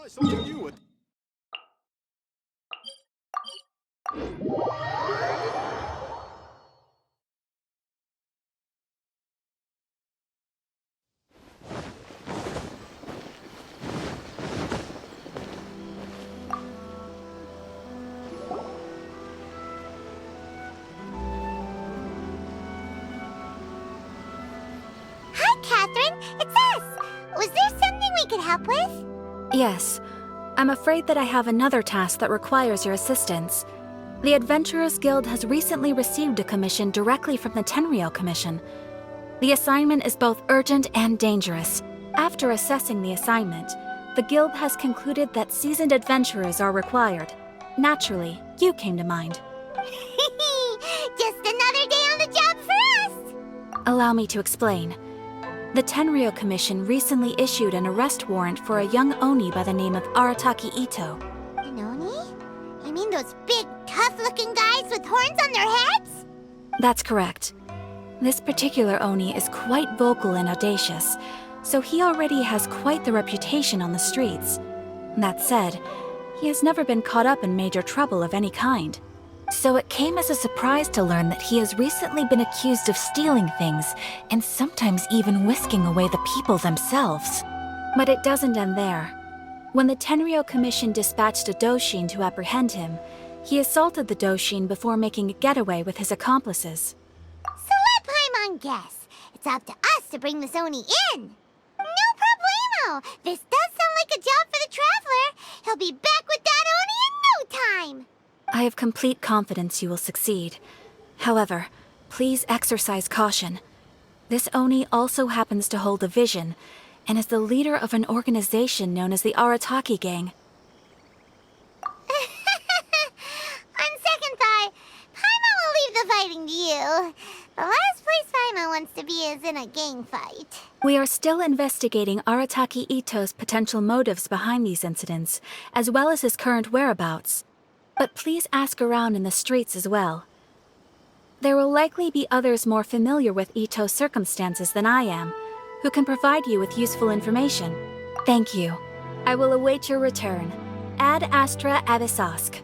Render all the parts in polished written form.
so do you. Hi, Catherine. It's us. Was there something we could help with? Yes. I'm afraid that I have another task that requires your assistance. The Adventurers Guild has recently received a commission directly from the Tenryou Commission. The assignment is both urgent and dangerous. After assessing the assignment, the Guild has concluded that seasoned adventurers are required. Naturally, you came to mind. Just another day on the job for us! Allow me to explain. The Tenryou Commission recently issued an arrest warrant for a young Oni by the name of Arataki Itto. An Oni? You mean those big, tough-looking guys with horns on their heads? That's correct. This particular Oni is quite vocal and audacious, so he already has quite the reputation on the streets. That said, he has never been caught up in major trouble of any kind. So it came as a surprise to learn that he has recently been accused of stealing things, and sometimes even whisking away the people themselves. But it doesn't end there. When the Tenryou Commission dispatched a Doshin to apprehend him, he assaulted the Doshin before making a getaway with his accomplices. So let Paimon guess. It's up to us to bring this Oni in. No problemo! This does sound like a job for the Traveler. He'll be back with that Oni in no time. I have complete confidence you will succeed. However, please exercise caution. This Oni also happens to hold a vision, and is the leader of an organization known as the Arataki Gang. On second thought, Paimon will leave the fighting to you. The last place Paimon wants to be is in a gang fight. We are still investigating Arataki Itto's potential motives behind these incidents, as well as his current whereabouts. But please ask around in the streets as well. There will likely be others more familiar with Itto's circumstances than I am, who can provide you with useful information. Thank you. I will await your return. Ad Astra Abyssosque.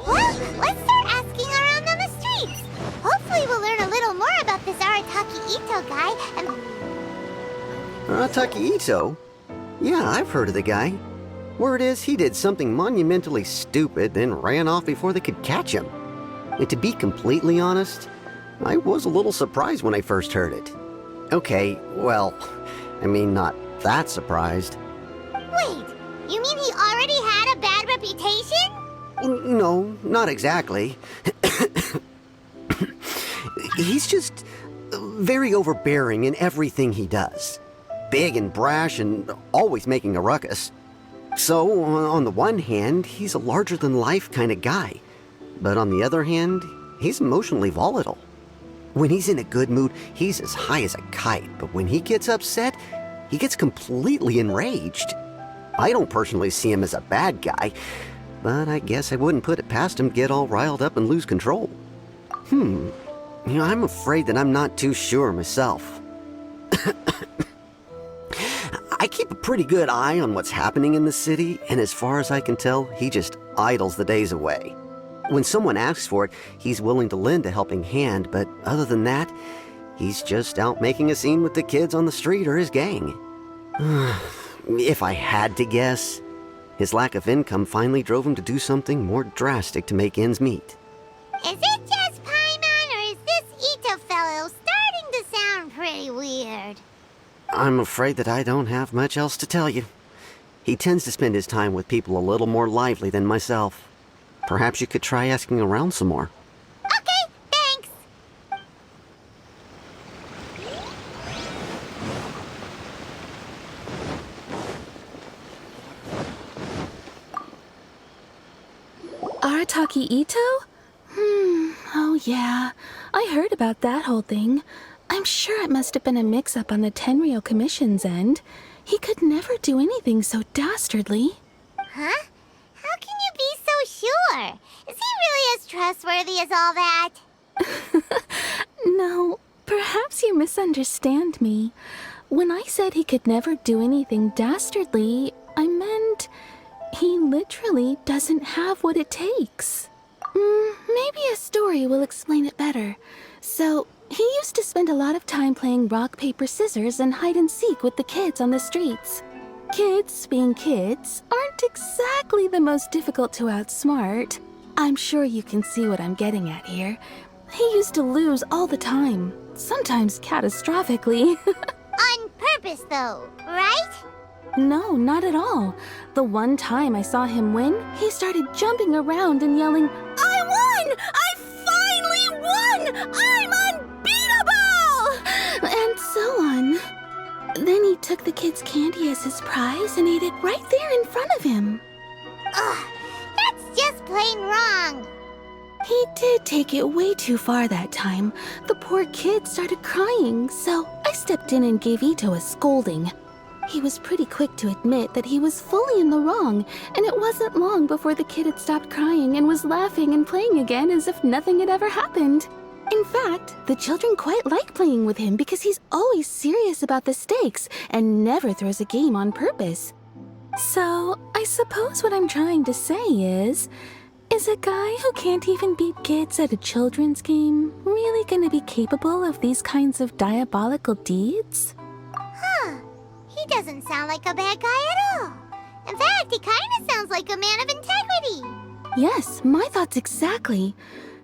Well, let's start asking around on the streets. Hopefully we'll learn a little more about this Arataki Itto guy and... Arataki Itto? Yeah, I've heard of the guy. Word is he did something monumentally stupid, then ran off before they could catch him. And to be completely honest, I was a little surprised when I first heard it. Okay, well, I mean, not that surprised. Wait, you mean he already had a bad reputation? No, not exactly. He's just very overbearing in everything he does. Big and brash and always making a ruckus. So, on the one hand, he's a larger-than-life kind of guy. But on the other hand, he's emotionally volatile. When he's in a good mood, he's as high as a kite, but when he gets upset, he gets completely enraged. I don't personally see him as a bad guy, but I guess I wouldn't put it past him to get all riled up and lose control. I'm afraid that I'm not too sure myself. I keep a pretty good eye on what's happening in the city, and as far as I can tell, he just idles the days away. When someone asks for it, he's willing to lend a helping hand, but other than that, he's just out making a scene with the kids on the street or his gang. If I had to guess, his lack of income finally drove him to do something more drastic to make ends meet. Is it just Paimon, or is this Itto fellow starting to sound pretty weird? I'm afraid that I don't have much else to tell you. He tends to spend his time with people a little more lively than myself. Perhaps you could try asking around some more. Okay, thanks. Arataki Itto? Oh yeah. I heard about that whole thing. I'm sure it must have been a mix-up on the Tenryou Commission's end. He could never do anything so dastardly. Huh? How can you be so sure? Is he really as trustworthy as all that? No, perhaps misunderstand me. When I said he could never do anything dastardly, I meant he literally doesn't have what it takes. Maybe a story will explain it better. So, he used to spend a lot of time playing rock, paper, scissors and hide and seek with the kids on the streets. Kids, being kids, aren't exactly the most difficult to outsmart. I'm sure you can see what I'm getting at here. He used to lose all the time, sometimes catastrophically. On purpose, though, right? No, not at all. The one time I saw him win, he started jumping around and yelling, "I won! I finally won! I'm unbeatable!" And so on. Then he took the kid's candy as his prize and ate it right there in front of him. Ugh, that's just plain wrong. He did take it way too far that time. The poor kid started crying, so I stepped in and gave Itto a scolding. He was pretty quick to admit that he was fully in the wrong, and it wasn't long before the kid had stopped crying and was laughing and playing again as if nothing had ever happened. In fact, the children quite like playing with him because he's always serious about the stakes and never throws a game on purpose. So, I suppose what I'm trying to say is a guy who can't even beat kids at a children's game really gonna be capable of these kinds of diabolical deeds? Huh. He doesn't sound like a bad guy at all. In fact, he kind of sounds like a man of integrity. Yes, my thoughts exactly.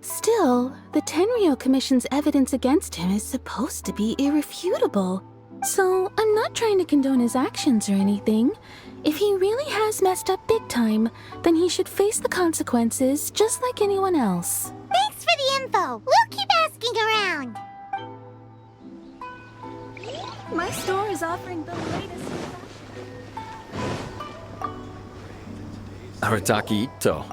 Still, the Tenryou Commission's evidence against him is supposed to be irrefutable. So, I'm not trying to condone his actions or anything. If he really has messed up big time, then he should face the consequences just like anyone else. Thanks for the info. We'll keep asking around. My store is offering the latest... Arataki Itto.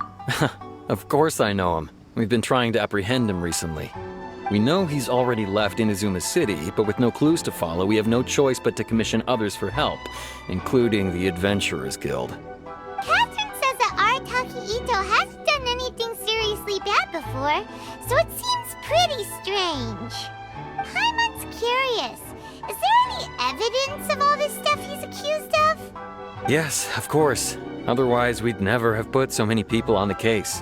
Of course I know him. We've been trying to apprehend him recently. We know he's already left Inazuma City, but with no clues to follow, we have no choice but to commission others for help, including the Adventurers Guild. Catherine says that Arataki Itto hasn't done anything seriously bad before, so it seems pretty strange. Paimon's curious. Is there any evidence of all this stuff he's accused of? Yes, of course. Otherwise, we'd never have put so many people on the case.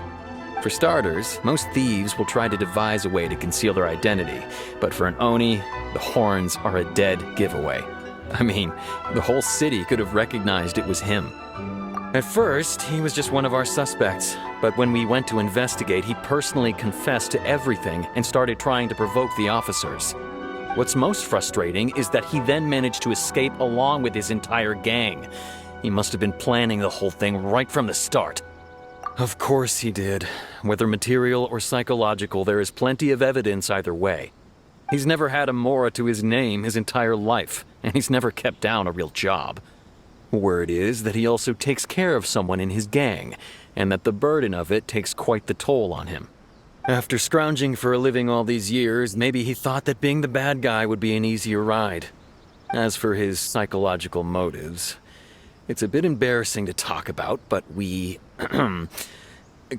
For starters, most thieves will try to devise a way to conceal their identity, but for an Oni, the horns are a dead giveaway. I mean, the whole city could have recognized it was him. At first, he was just one of our suspects, but when we went to investigate, he personally confessed to everything and started trying to provoke the officers. What's most frustrating is that he then managed to escape along with his entire gang. He must have been planning the whole thing right from the start. Of course he did. Whether material or psychological, there is plenty of evidence either way. He's never had a Mora to his name his entire life, and he's never kept down a real job. Word is that he also takes care of someone in his gang, and that the burden of it takes quite the toll on him. After scrounging for a living all these years, maybe he thought that being the bad guy would be an easier ride. As for his psychological motives, it's a bit embarrassing to talk about, but we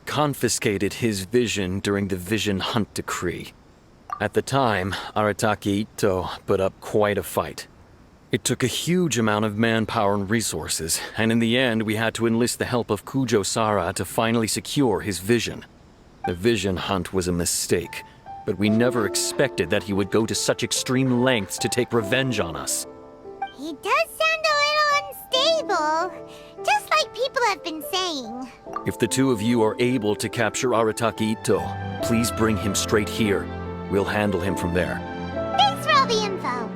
confiscated his vision during the Vision Hunt Decree. At the time, Arataki Itto put up quite a fight. It took a huge amount of manpower and resources, and in the end we had to enlist the help of Kujo-Sara to finally secure his vision. The Vision Hunt was a mistake, but we never expected that he would go to such extreme lengths to take revenge on us. He does sound a little unstable, just like people have been saying. If the two of you are able to capture Arataki Itto, please bring him straight here. We'll handle him from there. Thanks for all the info.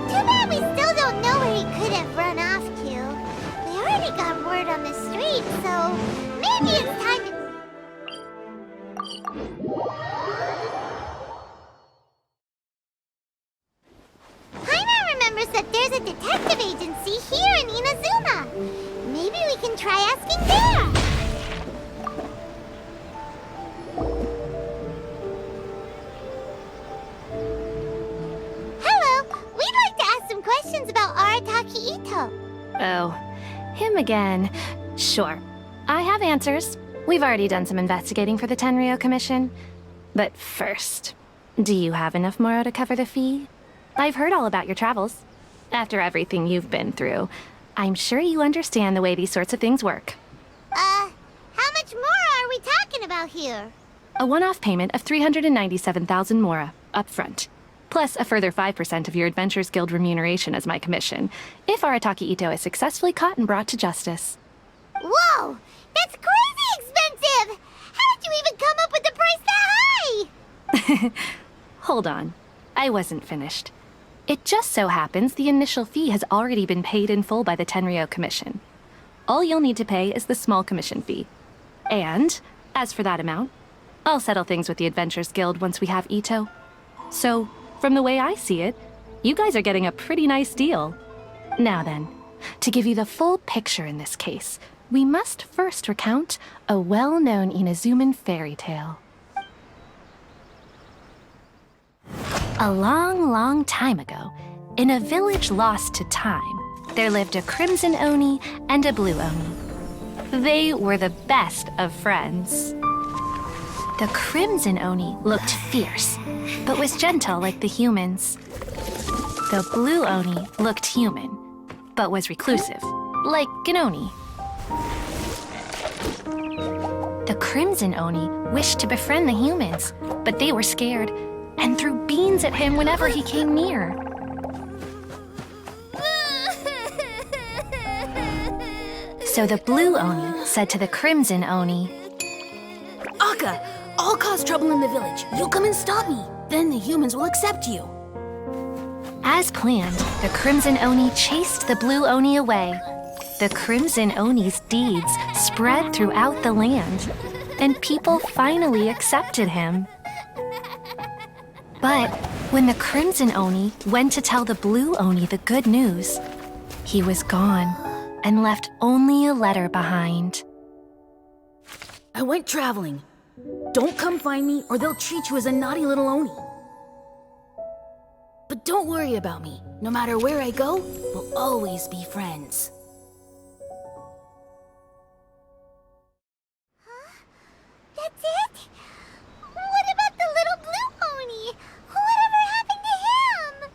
Too bad we still don't know where he could have run off to. We already got word on the street, so maybe it's time to... Paimon remembers that there's a detective agency here in Inazuma. Maybe we can try asking there. Hello, we'd like to ask some questions about Arataki Itto. Oh, him again. Sure. I have answers. We've already done some investigating for the Tenryou Commission. But first, do you have enough Moro to cover the fee? I've heard all about your travels. After everything you've been through, I'm sure you understand the way these sorts of things work. How much more are we talking about here? A one-off payment of 397,000 Mora, up front. Plus a further 5% of your Adventures Guild remuneration as my commission, if Arataki Itto is successfully caught and brought to justice. Whoa! That's crazy expensive! How did you even come up with the price that high? Hold on. I wasn't finished. It just so happens the initial fee has already been paid in full by the Tenryou Commission. All you'll need to pay is the small commission fee. And, as for that amount, I'll settle things with the Adventures Guild once we have Itto. So, from the way I see it, you guys are getting a pretty nice deal. Now then, to give you the full picture in this case, we must first recount a well-known Inazuman fairy tale. A long, long time ago, in a village lost to time, there lived a crimson Oni and a blue Oni. They were the best of friends. The crimson Oni looked fierce, but was gentle like the humans. The blue Oni looked human, but was reclusive, like an Oni. The crimson Oni wished to befriend the humans, but they were scared and threw beans at him whenever he came near. So the blue Oni said to the crimson Oni, Akka, I'll cause trouble in the village. You'll come and stop me. Then the humans will accept you. As planned, the crimson Oni chased the blue Oni away. The crimson Oni's deeds spread throughout the land, and people finally accepted him. But when the crimson Oni went to tell the blue Oni the good news, he was gone and left only a letter behind. I went traveling. Don't come find me or they'll treat you as a naughty little Oni. But don't worry about me. No matter where I go, we'll always be friends. That's it? What about the little blue Oni? Whatever happened to him?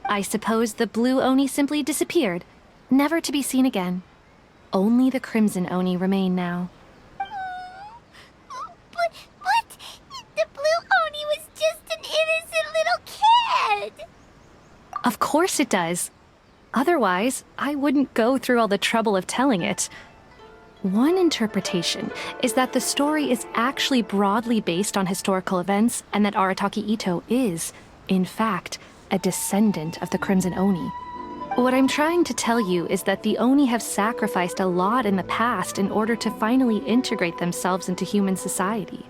I suppose the blue Oni simply disappeared, never to be seen again. Only the crimson Oni remain now. But the blue Oni was just an innocent little kid. Of course it does. Otherwise, I wouldn't go through all the trouble of telling it. One interpretation is that the story is actually broadly based on historical events and that Arataki Itto is, in fact, a descendant of the Crimson Oni. What I'm trying to tell you is that the Oni have sacrificed a lot in the past in order to finally integrate themselves into human society.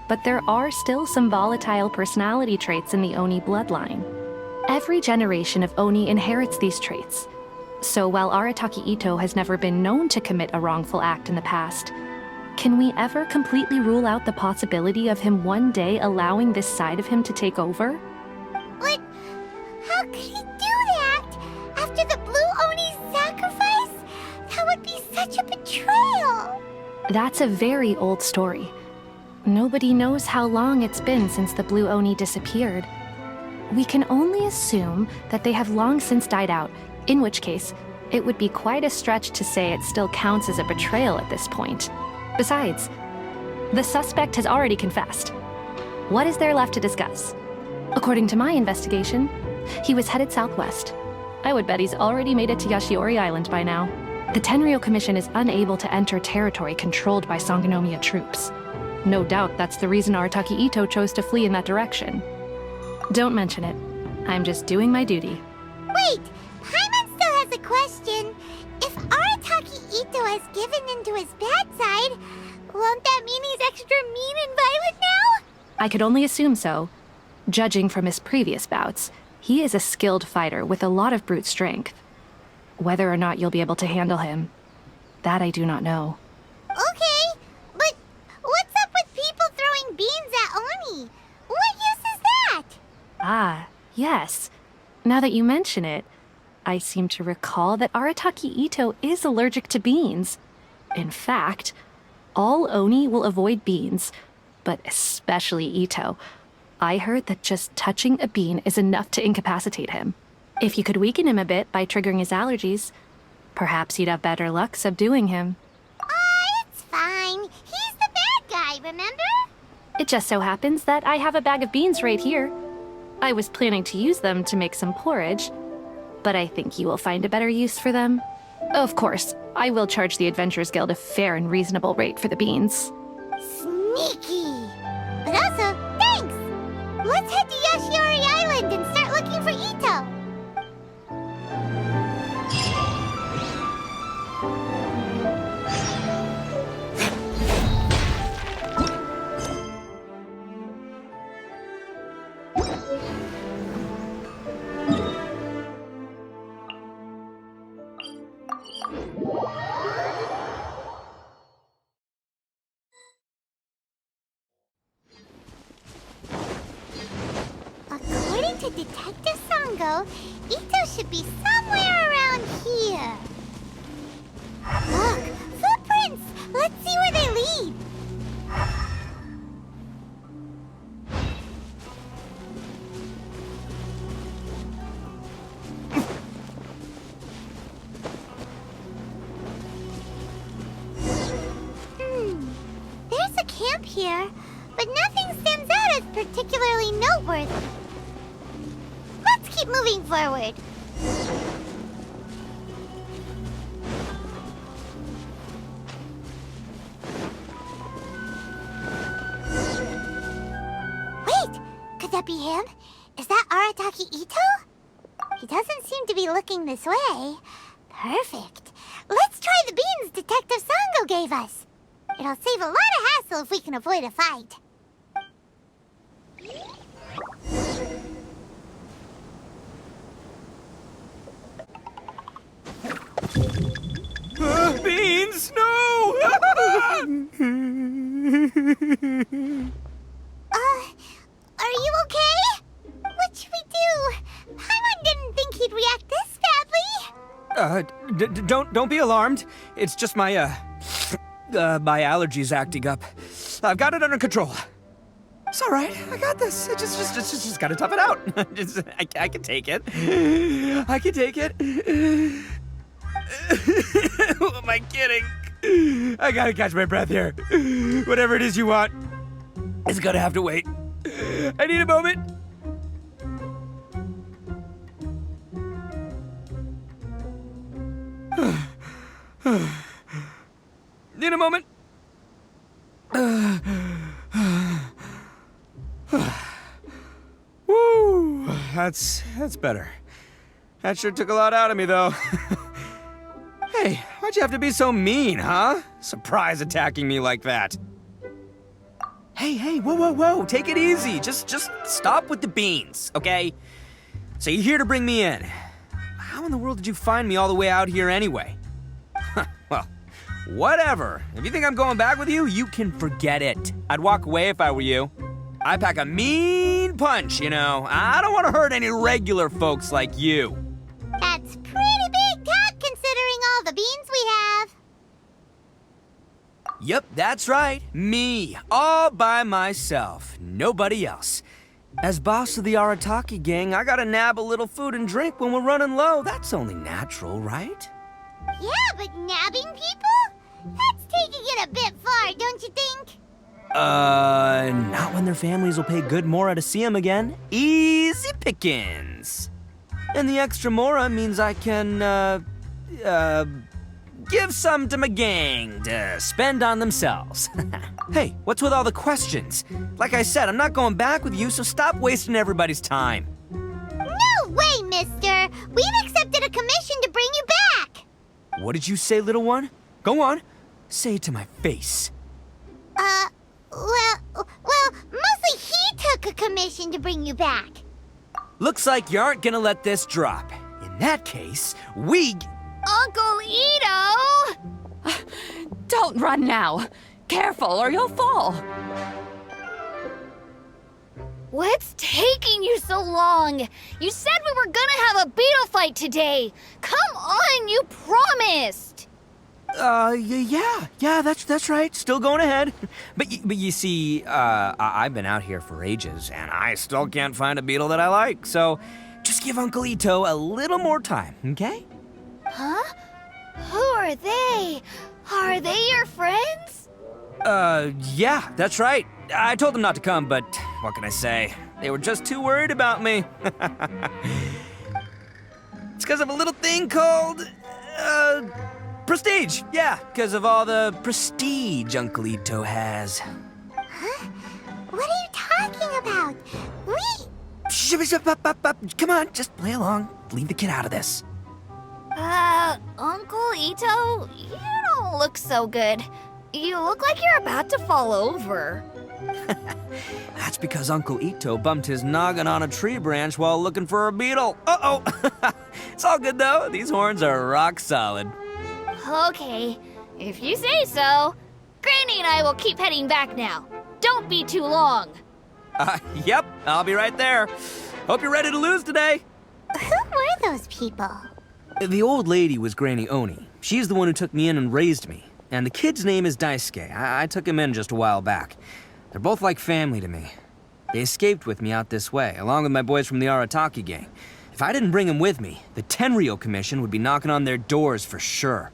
But there are still some volatile personality traits in the Oni bloodline. Every generation of Oni inherits these traits. So while Arataki Itto has never been known to commit a wrongful act in the past, can we ever completely rule out the possibility of him one day allowing this side of him to take over? But how could he do that? After the blue Oni's sacrifice? That would be such a betrayal. That's a very old story. Nobody knows how long it's been since the blue Oni disappeared. We can only assume that they have long since died out, in which case, it would be quite a stretch to say it still counts as a betrayal at this point. Besides, the suspect has already confessed. What is there left to discuss? According to my investigation, he was headed southwest. I would bet he's already made it to Yashiori Island by now. The Tenryou Commission is unable to enter territory controlled by Sangonomiya troops. No doubt that's the reason Arataki Itto chose to flee in that direction. Don't mention it. I'm just doing my duty. Wait, Paimon still has a question. If Arataki Itto has given in to his bad side, won't that mean he's extra mean and violent now? I could only assume so. Judging from his previous bouts, he is a skilled fighter with a lot of brute strength. Whether or not you'll be able to handle him, that I do not know. Okay, but what's up with people throwing beans at Oni? What use is that? Ah, yes. Now that you mention it, I seem to recall that Arataki Itto is allergic to beans. In fact, all Oni will avoid beans, but especially Itto. I heard that just touching a bean is enough to incapacitate him. If you could weaken him a bit by triggering his allergies, perhaps you'd have better luck subduing him. It's fine. He's the bad guy, remember? It just so happens that I have a bag of beans right here. I was planning to use them to make some porridge, but I think you will find a better use for them. Of course, I will charge the Adventurers Guild a fair and reasonable rate for the beans. Sneaky. But also, thanks. Let's head to Yashiori Island and start looking for Itto. According to Detective Sango, Itto should be somewhere around here. Look, footprints! Let's see where they lead. There's a camp here, but nothing stands out as particularly noteworthy. Let's keep moving forward. Wait! Could that be him? Is that Arataki Itto? He doesn't seem to be looking this way. Perfect. Let's try the beans Detective Sango gave us. It'll save a lot of hassle if we can avoid a fight. Beans! No! Are you okay? What should we do? Paimon didn't think he'd react this badly. Don't be alarmed. It's just my my allergies acting up. I've got it under control. It's all right. I got this. I just gotta tough it out. I can take it. I can take it. Who am I kidding? I gotta catch my breath here. Whatever it is you want, it's gonna have to wait. I need a moment. Need a moment. Woo, that's better. That sure took a lot out of me, though. Hey, why'd you have to be so mean, huh? Surprise attacking me like that. Hey, whoa, take it easy. Just stop with the beans, okay? So you're here to bring me in. How in the world did you find me all the way out here anyway? Well, whatever. If you think I'm going back with you, you can forget it. I'd walk away if I were you. I pack a mean punch, you know. I don't want to hurt any regular folks like you. That's pretty big talk considering all the beans we have. Yep, that's right. Me. All by myself. Nobody else. As boss of the Arataki gang, I gotta nab a little food and drink when we're running low. That's only natural, right? Yeah, but nabbing people? That's taking it a bit far, don't you think? Not when their families will pay good mora to see them again. Easy pickings. And the extra mora means I can, give some to my gang to spend on themselves. Hey, what's with all the questions? Like I said, I'm not going back with you, so stop wasting everybody's time. No way, mister! We've accepted a commission to bring you back! What did you say, little one? Go on. Say it to my face. Well, mostly he took a commission to bring you back. Looks like you aren't gonna let this drop. In that case, we... Uncle Itto! Don't run now. Careful or you'll fall. What's taking you so long? You said we were gonna have a beetle fight today. Come on, you promised. Yeah, that's right. Still going ahead. But you see, I've been out here for ages, and I still can't find a beetle that I like. So, just give Uncle Itto a little more time, okay? Huh? Who are they? Are they your friends? Yeah, that's right. I told them not to come, but what can I say? They were just too worried about me. It's because of a little thing called, prestige. Yeah, because of all the prestige Uncle Itto has. Huh? What are you talking about? Come on, just play along. Leave the kid out of this. Uncle Itto, you don't look so good. You look like you're about to fall over. That's because Uncle Itto bumped his noggin on a tree branch while looking for a beetle. Uh-oh! It's all good, though. These horns are rock solid. Okay, if you say so. Granny and I will keep heading back now. Don't be too long. Yep, I'll be right there. Hope you're ready to lose today. Who were those people? The old lady was Granny Oni. She's the one who took me in and raised me. And the kid's name is Daisuke. I took him in just a while back. They're both like family to me. They escaped with me out this way, along with my boys from the Arataki gang. If I didn't bring them with me, the Tenryou Commission would be knocking on their doors for sure.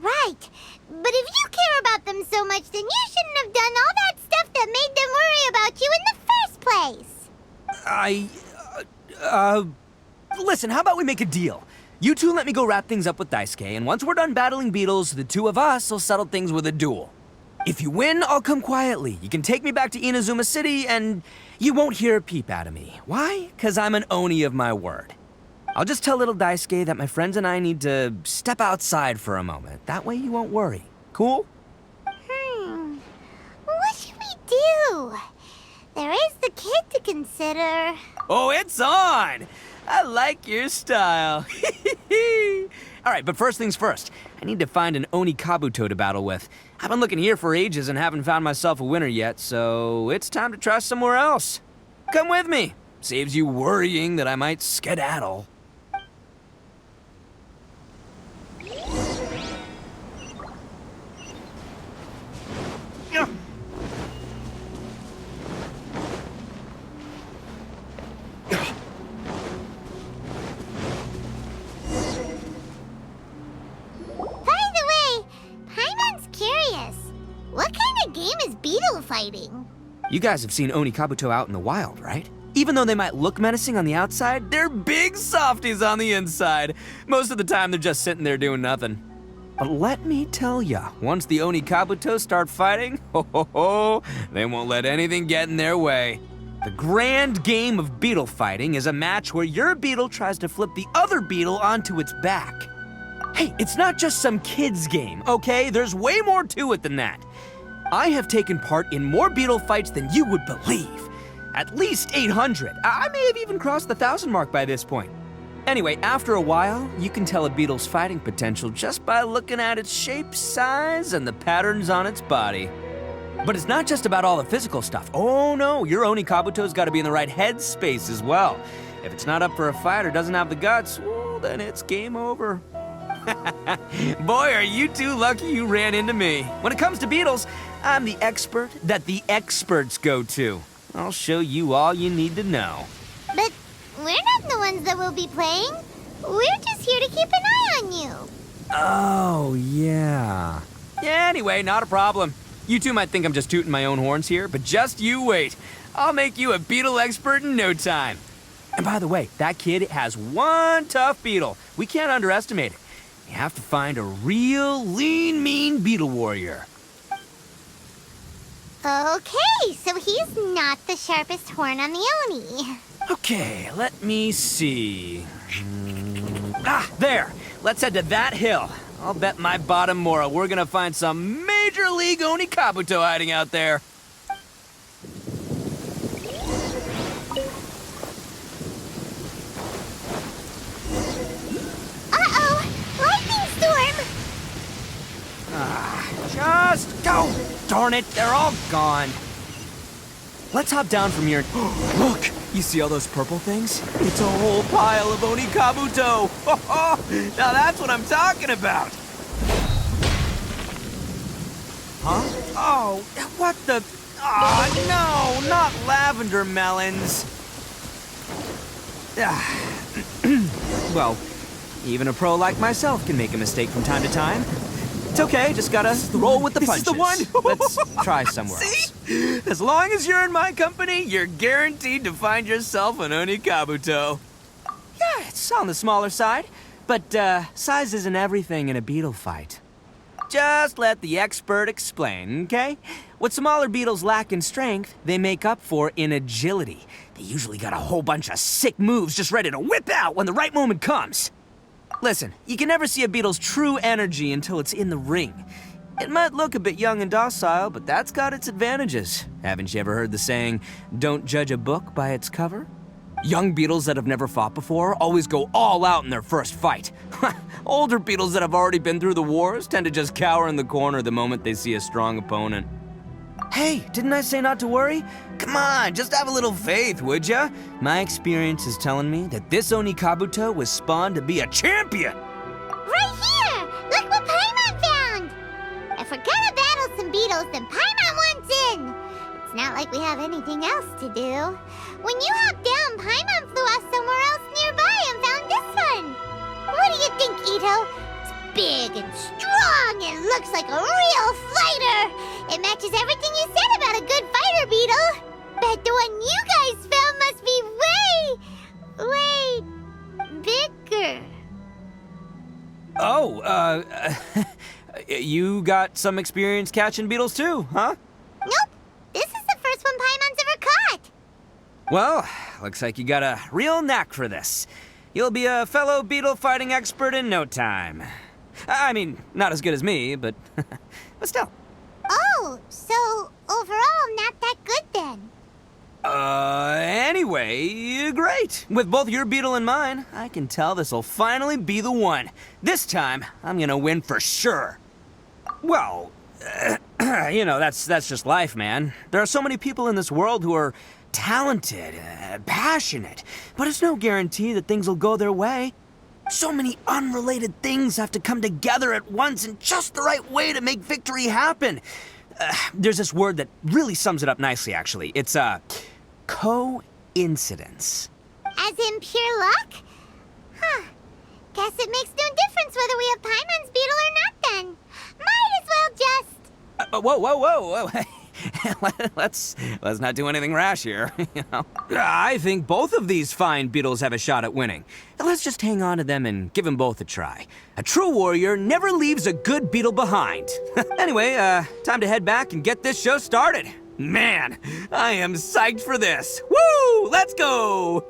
Right. But if you care about them so much, then you shouldn't have done all that stuff that made them worry about you in the first place. Listen, how about we make a deal? You two let me go wrap things up with Daisuke, and once we're done battling beetles, the two of us will settle things with a duel. If you win, I'll come quietly. You can take me back to Inazuma City, and you won't hear a peep out of me. Why? 'Cause I'm an Oni of my word. I'll just tell little Daisuke that my friends and I need to step outside for a moment. That way you won't worry. Cool? What should we do? There is the kid to consider. Oh, it's on! I like your style. All right, but first things first. I need to find an Oni Kabuto to battle with. I've been looking here for ages and haven't found myself a winner yet, so it's time to try somewhere else. Come with me. Saves you worrying that I might skedaddle. Fighting. You guys have seen Oni Kabuto out in the wild, right? Even though they might look menacing on the outside, they're big softies on the inside. Most of the time, they're just sitting there doing nothing. But let me tell ya, once the Oni Kabuto start fighting, they won't let anything get in their way. The grand game of beetle fighting is a match where your beetle tries to flip the other beetle onto its back. Hey, it's not just some kid's game, okay? There's way more to it than that. I have taken part in more beetle fights than you would believe. At least 800. I may have even crossed the 1,000 mark by this point. Anyway, after a while, you can tell a beetle's fighting potential just by looking at its shape, size, and the patterns on its body. But it's not just about all the physical stuff. Oh no, your Oni Kabuto's got to be in the right headspace as well. If it's not up for a fight or doesn't have the guts, well, then it's game over. Boy, are you two lucky you ran into me. When it comes to beetles, I'm the expert that the experts go to. I'll show you all you need to know. But we're not the ones that will be playing. We're just here to keep an eye on you. Oh, yeah. Yeah, anyway, not a problem. You two might think I'm just tooting my own horns here, but just you wait. I'll make you a beetle expert in no time. And by the way, that kid has one tough beetle. We can't underestimate it. You have to find a real lean, mean beetle warrior. Okay, so he's not the sharpest horn on the Oni. Okay, let me see. There. Let's head to that hill. I'll bet my bottom moral we're gonna find some major league Oni Kabuto hiding out there. Just go! Darn it, they're all gone. Let's hop down from here. Look, you see all those purple things? It's a whole pile of Oni Kabuto. Now that's what I'm talking about. Huh? Oh, what the... Ah, no, not lavender melons. Well, even a pro like myself can make a mistake from time to time. It's okay, just gotta roll with the punches. This is the one. Let's try somewhere else. As long as you're in my company, you're guaranteed to find yourself an Onikabuto. Yeah, it's on the smaller side, but size isn't everything in a beetle fight. Just let the expert explain, okay? What smaller beetles lack in strength, they make up for in agility. They usually got a whole bunch of sick moves just ready to whip out when the right moment comes. Listen, you can never see a beetle's true energy until it's in the ring. It might look a bit young and docile, but that's got its advantages. Haven't you ever heard the saying, don't judge a book by its cover? Young beetles that have never fought before always go all out in their first fight. Older beetles that have already been through the wars tend to just cower in the corner the moment they see a strong opponent. Hey, didn't I say not to worry? Come on, just have a little faith, would ya? My experience is telling me that this Onikabuto was spawned to be a champion! Right here! Look what Paimon found! If we're gonna battle some beetles, then Paimon wants in! It's not like we have anything else to do. When you hopped down, Paimon flew off somewhere else nearby and found this one. What do you think, Itto? It's big and strong and looks like a real fighter. It matches everything you said about a good fighter, Beetle. Bet the one you guys found must be way bigger. Oh, you got some experience catching beetles too, huh? Nope. This is the first one Paimon's ever caught. Well, looks like you got a real knack for this. You'll be a fellow beetle fighting expert in no time. I mean, not as good as me, but still. Oh, so overall not that good then. Anyway, great. With both your beetle and mine, I can tell this'll finally be the one. This time, I'm gonna win for sure. Well, you know, that's just life, man. There are so many people in this world who are talented, passionate, but it's no guarantee that things will go their way. So many unrelated things have to come together at once in just the right way to make victory happen. There's this word that really sums it up nicely, actually. It's, coincidence. As in pure luck? Huh. Guess it makes no difference whether we have Paimon's beetle or not then. Might as well just... Whoa. Let's not do anything rash here, you know. I think both of these fine beetles have a shot at winning. Let's just hang on to them and give them both a try. A true warrior never leaves a good beetle behind. Anyway, time to head back and get this show started. Man, I am psyched for this. Woo! Let's go!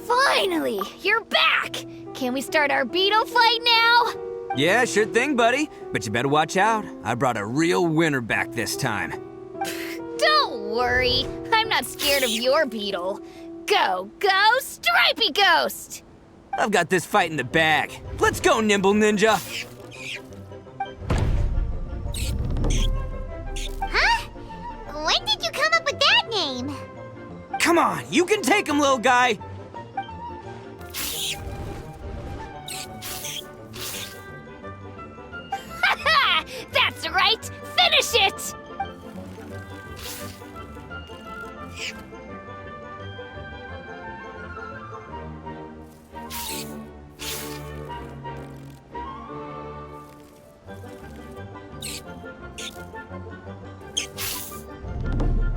Finally, you're back! Can we start our beetle fight now? Yeah, sure thing, buddy. But you better watch out. I brought a real winner back this time. Don't worry, I'm not scared of your beetle. Go, Stripey Ghost! I've got this fight in the bag. Let's go, Nimble Ninja! Huh? When did you come up with that name? Come on, you can take him, little guy! That's right! Finish it!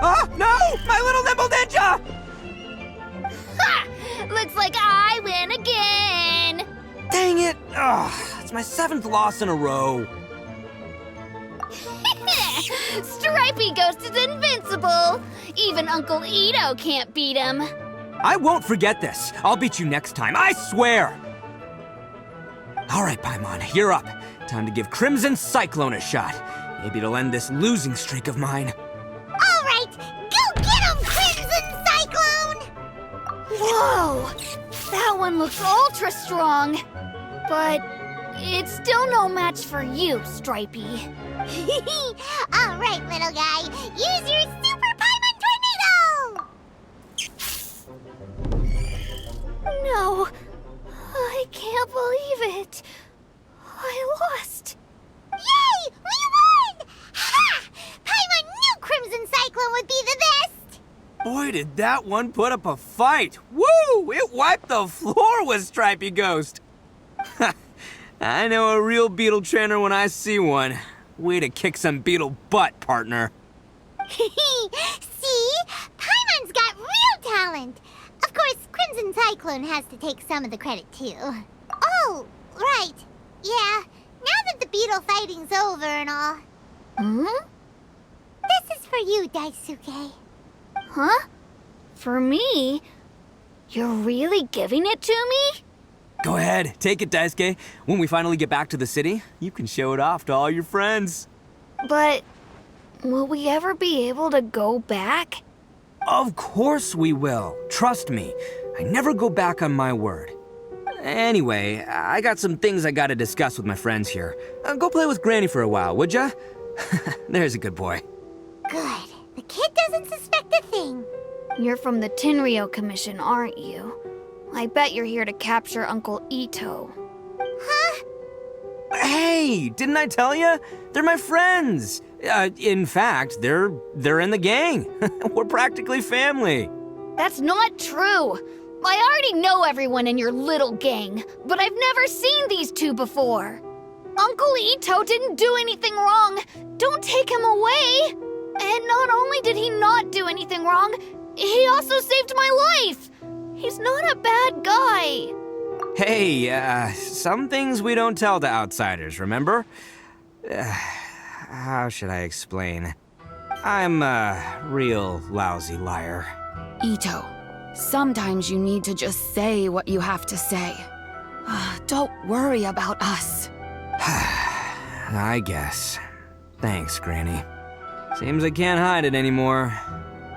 Oh, no! My little Nimble Ninja! Ha! Looks like I win again! Dang it! Ugh, it's my 7th loss in a row. Stripey Ghost is invincible! Even Uncle Itto can't beat him. I won't forget this. I'll beat you next time, I swear! All right, Paimon, you're up. Time to give Crimson Cyclone a shot. Maybe it'll end this losing streak of mine. All right, Whoa! That one looks ultra strong. But it's still no match for you, Stripey. All right, little guy. Use your Super Paimon Tornado! No. I can't believe it. I lost. Yay! We won! Ha! Paimon knew Crimson Cyclone would be the best! Boy, did that one put up a fight. Woo! It wiped the floor with Stripey Ghost. I know a real beetle trainer when I see one. Way to kick some beetle butt, partner. See? Paimon's got real talent. Of course, Crimson Cyclone has to take some of the credit, too. Oh, right. Yeah, now that the beetle fighting's over and all. Hmm? This is for you, Daisuke. Huh? For me? You're really giving it to me? Go ahead, take it, Daisuke. When we finally get back to the city, you can show it off to all your friends. But will we ever be able to go back? Of course we will. Trust me. I never go back on my word. Anyway, I got some things I gotta discuss with my friends here. Go play with Granny for a while, would ya? There's a good boy. Good. The kid doesn't suspect a thing. You're from the Tenryou Commission, aren't you? I bet you're here to capture Uncle Itto. Huh? Hey, didn't I tell ya? They're my friends. In fact, they're in the gang. We're practically family. That's not true. I already know everyone in your little gang, but I've never seen these two before. Uncle Itto didn't do anything wrong. Don't take him away. And not only did he not do anything wrong, he also saved my life. He's not a bad guy. Hey, some things we don't tell to outsiders, remember? How should I explain? I'm a real lousy liar. Itto, sometimes you need to just say what you have to say. Don't worry about us. I guess. Thanks, Granny. Seems I can't hide it anymore.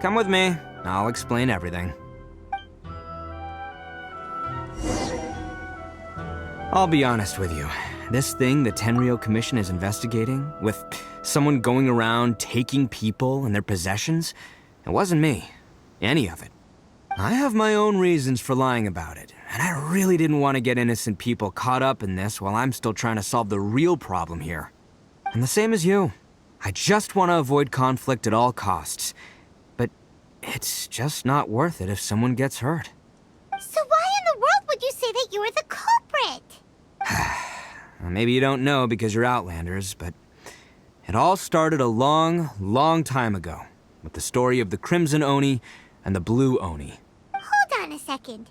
Come with me. I'll explain everything. I'll be honest with you. This thing the Tenryou Commission is investigating, with someone going around taking people and their possessions, it wasn't me. Any of it. I have my own reasons for lying about it, and I really didn't want to get innocent people caught up in this while I'm still trying to solve the real problem here. And the same as you. I just want to avoid conflict at all costs. But it's just not worth it if someone gets hurt. So why in the world would you say that you were the culprit? Maybe you don't know because you're Outlanders, but it all started a long, long time ago with the story of the Crimson Oni and the Blue Oni. Hold on a second.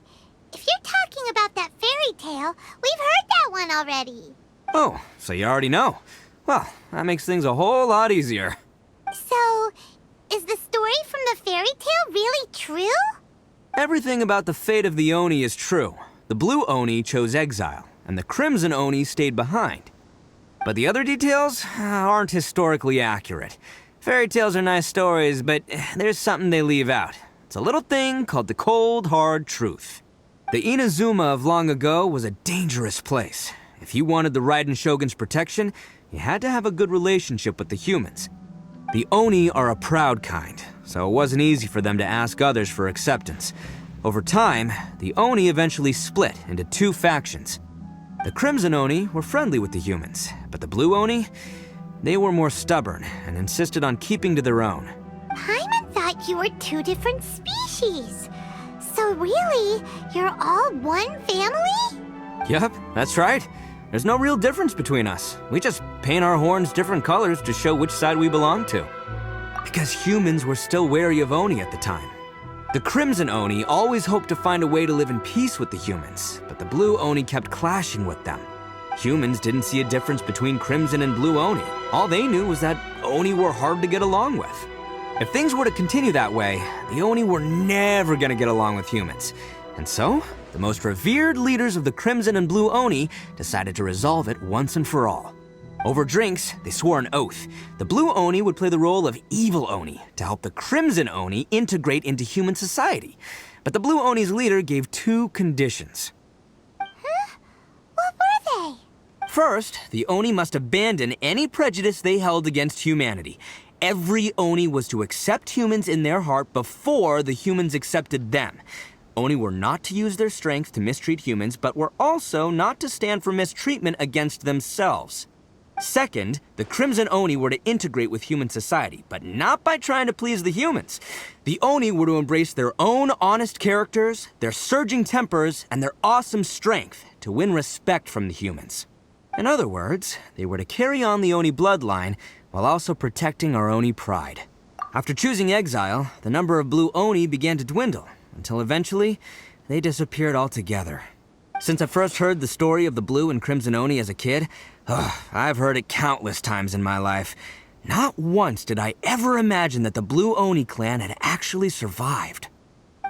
If you're talking about that fairy tale, we've heard that one already. Oh, so you already know. Well, that makes things a whole lot easier. So, is the story from the fairy tale really true? Everything about the fate of the Oni is true. The Blue Oni chose exile, and the Crimson Oni stayed behind. But the other details aren't historically accurate. Fairy tales are nice stories, but there's something they leave out. It's a little thing called the cold, hard truth. The Inazuma of long ago was a dangerous place. If you wanted the Raiden Shogun's protection, you had to have a good relationship with the humans. The Oni are a proud kind, so it wasn't easy for them to ask others for acceptance. Over time, the Oni eventually split into two factions. The Crimson Oni were friendly with the humans, but the Blue Oni, they were more stubborn and insisted on keeping to their own. Paimon thought you were two different species. So really, you're all one family? Yup, that's right. There's no real difference between us. We just paint our horns different colors to show which side we belong to. Because humans were still wary of Oni at the time. The Crimson Oni always hoped to find a way to live in peace with the humans, but the Blue Oni kept clashing with them. Humans didn't see a difference between Crimson and Blue Oni. All they knew was that Oni were hard to get along with. If things were to continue that way, the Oni were never gonna get along with humans. And so, the most revered leaders of the Crimson and Blue Oni decided to resolve it once and for all. Over drinks, they swore an oath. The Blue Oni would play the role of evil Oni to help the Crimson Oni integrate into human society. But the Blue Oni's leader gave 2 conditions. What were they? First, the Oni must abandon any prejudice they held against humanity. Every Oni was to accept humans in their heart before the humans accepted them. Oni were not to use their strength to mistreat humans, but were also not to stand for mistreatment against themselves. Second, the Crimson Oni were to integrate with human society, but not by trying to please the humans. The Oni were to embrace their own honest characters, their surging tempers, and their awesome strength to win respect from the humans. In other words, they were to carry on the Oni bloodline while also protecting our Oni pride. After choosing exile, the number of Blue Oni began to dwindle, until eventually, they disappeared altogether. Since I first heard the story of the Blue and Crimson Oni as a kid, I've heard it countless times in my life. Not once did I ever imagine that the Blue Oni clan had actually survived.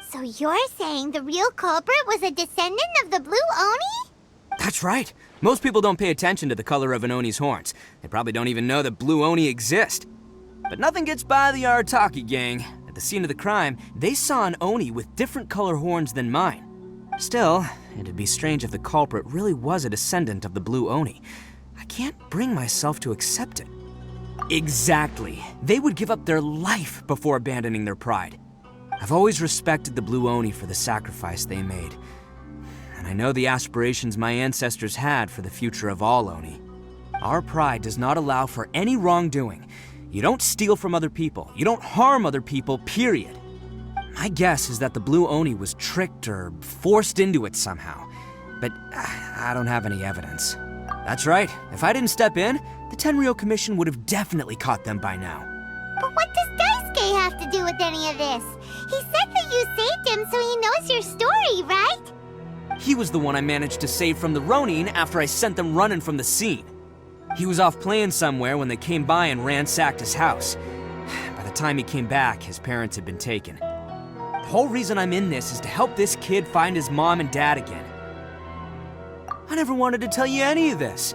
So you're saying the real culprit was a descendant of the Blue Oni? That's right. Most people don't pay attention to the color of an Oni's horns. They probably don't even know that Blue Oni exist. But nothing gets by the Arataki gang. At the scene of the crime, they saw an Oni with different color horns than mine. Still, it'd be strange if the culprit really was a descendant of the Blue Oni. I can't bring myself to accept it. Exactly. They would give up their life before abandoning their pride. I've always respected the Blue Oni for the sacrifice they made. And I know the aspirations my ancestors had for the future of all Oni. Our pride does not allow for any wrongdoing. You don't steal from other people. You don't harm other people, period. My guess is that the Blue Oni was tricked or forced into it somehow. But I don't have any evidence. That's right. If I didn't step in, the Tenryou Commission would have definitely caught them by now. But what does Daisuke have to do with any of this? He said that you saved him so he knows your story, right? He was the one I managed to save from the Ronin after I sent them running from the scene. He was off playing somewhere when they came by and ransacked his house. By the time he came back, his parents had been taken. The whole reason I'm in this is to help this kid find his mom and dad again. I never wanted to tell you any of this.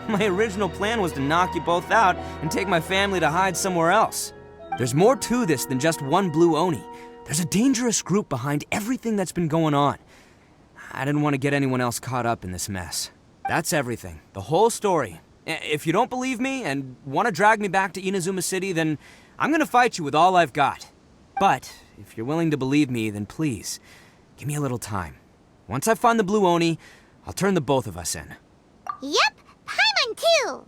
My original plan was to knock you both out and take my family to hide somewhere else. There's more to this than just one Blue Oni. There's a dangerous group behind everything that's been going on. I didn't want to get anyone else caught up in this mess. That's everything. The whole story. If you don't believe me and want to drag me back to Inazuma City, then I'm gonna fight you with all I've got. But if you're willing to believe me, then please, give me a little time. Once I find the Blue Oni, I'll turn the both of us in. Yep, Paimon too.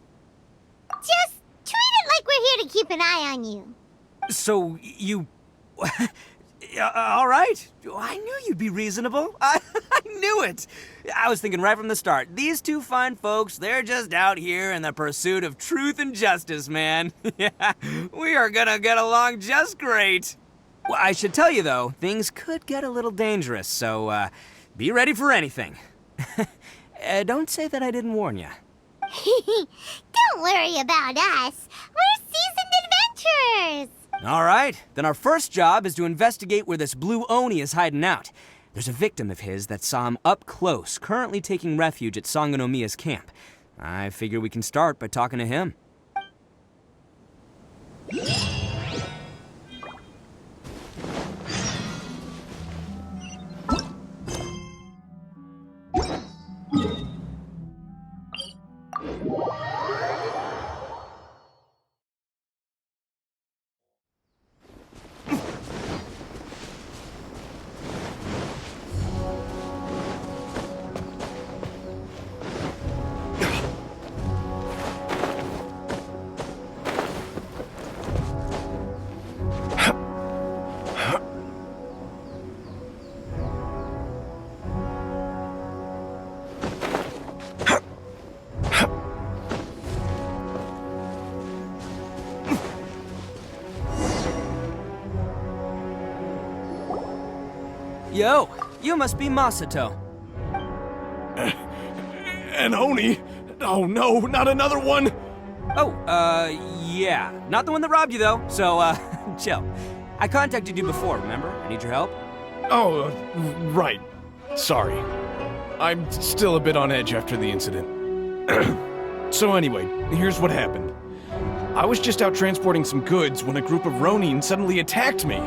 Just treat it like we're here to keep an eye on you. So, you... all right. I knew you'd be reasonable. I knew it. I was thinking right from the start, these two fine folks, they're just out here in the pursuit of truth and justice, man. Yeah, we are gonna get along just great. Well, I should tell you, though, things could get a little dangerous, so be ready for anything. Don't say that I didn't warn you. Don't worry about us. We're seasoned adventurers. All right, then our first job is to investigate where this Blue Oni is hiding out. There's a victim of his that saw him up close, currently taking refuge at Sangonomiya's camp. I figure we can start by talking to him. Yo, you must be Masato. An Oni? Oh no, not another one! Oh, yeah. Not the one that robbed you, though, so, chill. I contacted you before, remember? I need your help. Oh, right. Sorry. I'm still a bit on edge after the incident. So anyway, here's what happened. I was just out transporting some goods when a group of Ronin suddenly attacked me.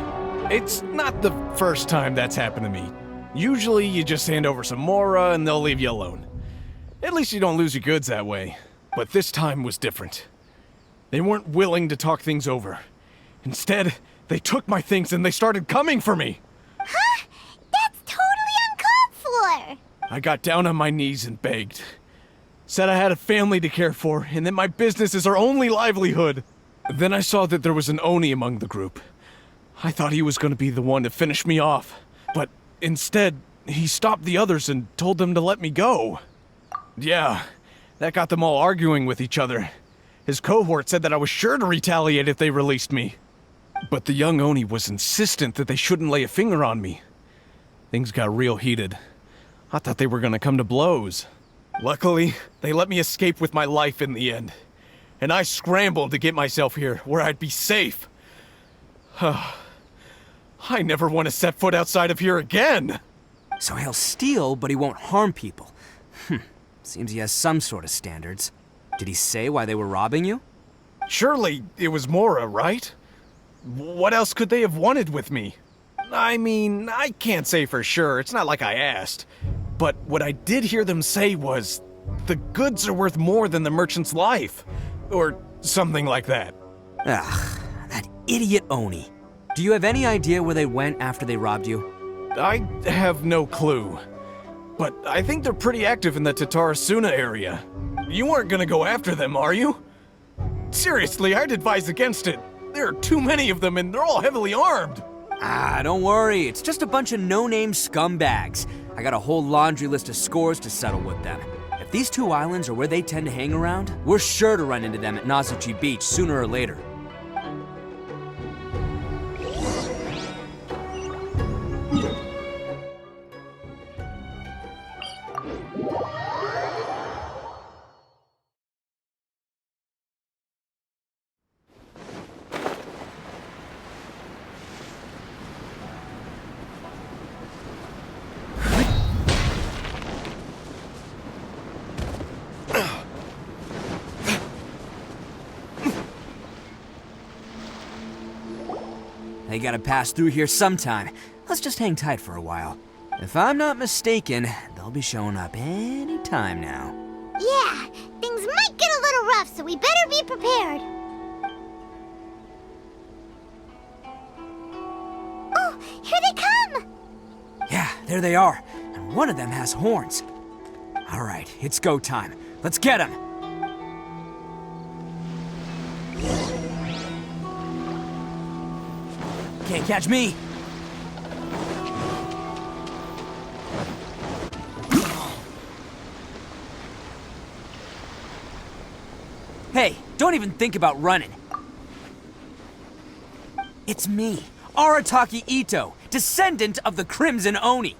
It's not the first time that's happened to me. Usually you just hand over some mora and they'll leave you alone. At least you don't lose your goods that way. But this time was different. They weren't willing to talk things over. Instead, they took my things and they started coming for me. Huh? That's totally uncalled for! I got down on my knees and begged. Said I had a family to care for and that my business is our only livelihood. Then I saw that there was an Oni among the group. I thought he was going to be the one to finish me off. But instead, he stopped the others and told them to let me go. Yeah, that got them all arguing with each other. His cohort said that I was sure to retaliate if they released me. But the young Oni was insistent that they shouldn't lay a finger on me. Things got real heated. I thought they were gonna come to blows. Luckily, they let me escape with my life in the end. And I scrambled to get myself here, where I'd be safe. I never want to set foot outside of here again! So he'll steal, but he won't harm people. Seems he has some sort of standards. Did he say why they were robbing you? Surely it was Mora, right? What else could they have wanted with me? I mean, I can't say for sure, it's not like I asked. But what I did hear them say was, the goods are worth more than the merchant's life. Or something like that. Ugh, that idiot Oni. Do you have any idea where they went after they robbed you? I have no clue. But I think they're pretty active in the Tatarasuna area. You aren't gonna go after them, are you? Seriously, I'd advise against it. There are too many of them and they're all heavily armed. Don't worry. It's just a bunch of no-name scumbags. I got a whole laundry list of scores to settle with them. If these two islands are where they tend to hang around, we're sure to run into them at Nazuchi Beach sooner or later. They gotta pass through here sometime. Let's just hang tight for a while. If I'm not mistaken, they'll be showing up any time now. Yeah, things might get a little rough, so we better be prepared. Oh, here they come! Yeah, there they are. And one of them has horns. All right, it's go time. Let's get him! Can't catch me! Hey, don't even think about running. It's me, Arataki Itto, descendant of the Crimson Oni.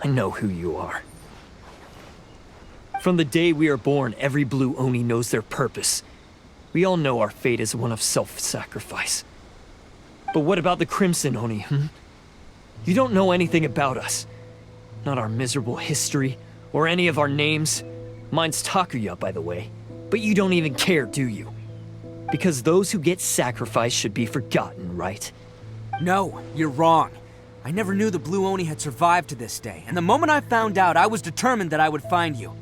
I know who you are. From the day we are born, every blue Oni knows their purpose. We all know our fate is one of self-sacrifice. But what about the Crimson Oni, You don't know anything about us. Not our miserable history, or any of our names. Mine's Takuya, by the way. But you don't even care, do you? Because those who get sacrificed should be forgotten, right? No, you're wrong. I never knew the Blue Oni had survived to this day, and the moment I found out, I was determined that I would find you.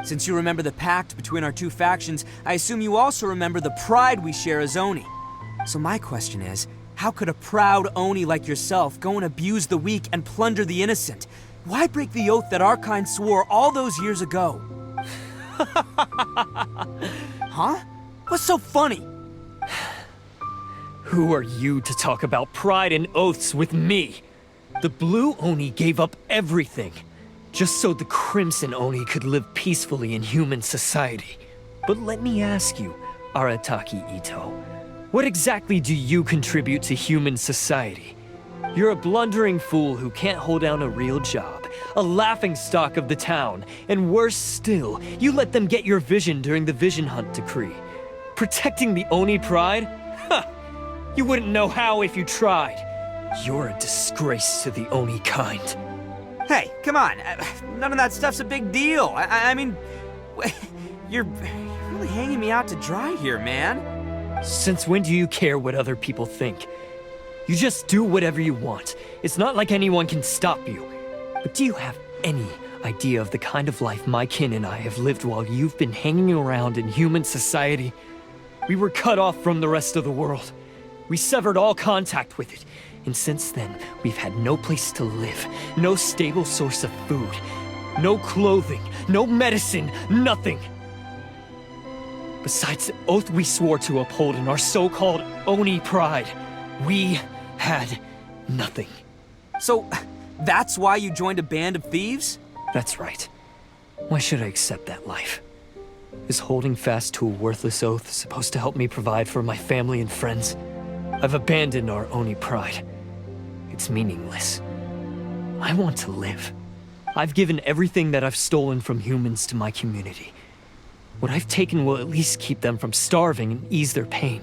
Since you remember the pact between our two factions, I assume you also remember the pride we share as Oni. So my question is, how could a proud Oni like yourself go and abuse the weak and plunder the innocent? Why break the oath that our kind swore all those years ago? Huh? What's so funny? Who are you to talk about pride and oaths with me? The Blue Oni gave up everything, just so the Crimson Oni could live peacefully in human society. But let me ask you, Arataki Itto, what exactly do you contribute to human society? You're a blundering fool who can't hold down a real job, a laughingstock of the town, and worse still, you let them get your vision during the Vision Hunt decree. Protecting the Oni pride? Ha! You wouldn't know how if you tried. You're a disgrace to the Oni kind. Hey, come on. None of that stuff's a big deal. I mean, you're really hanging me out to dry here, man. Since when do you care what other people think? You just do whatever you want. It's not like anyone can stop you. But do you have any idea of the kind of life my kin and I have lived while you've been hanging around in human society? We were cut off from the rest of the world. We severed all contact with it. And since then, we've had no place to live, no stable source of food, no clothing, no medicine, nothing. Besides the oath we swore to uphold in our so-called Oni pride, we had nothing. So, that's why you joined a band of thieves? That's right. Why should I accept that life? Is holding fast to a worthless oath supposed to help me provide for my family and friends? I've abandoned our Oni pride. It's meaningless. I want to live. I've given everything that I've stolen from humans to my community. What I've taken will at least keep them from starving and ease their pain.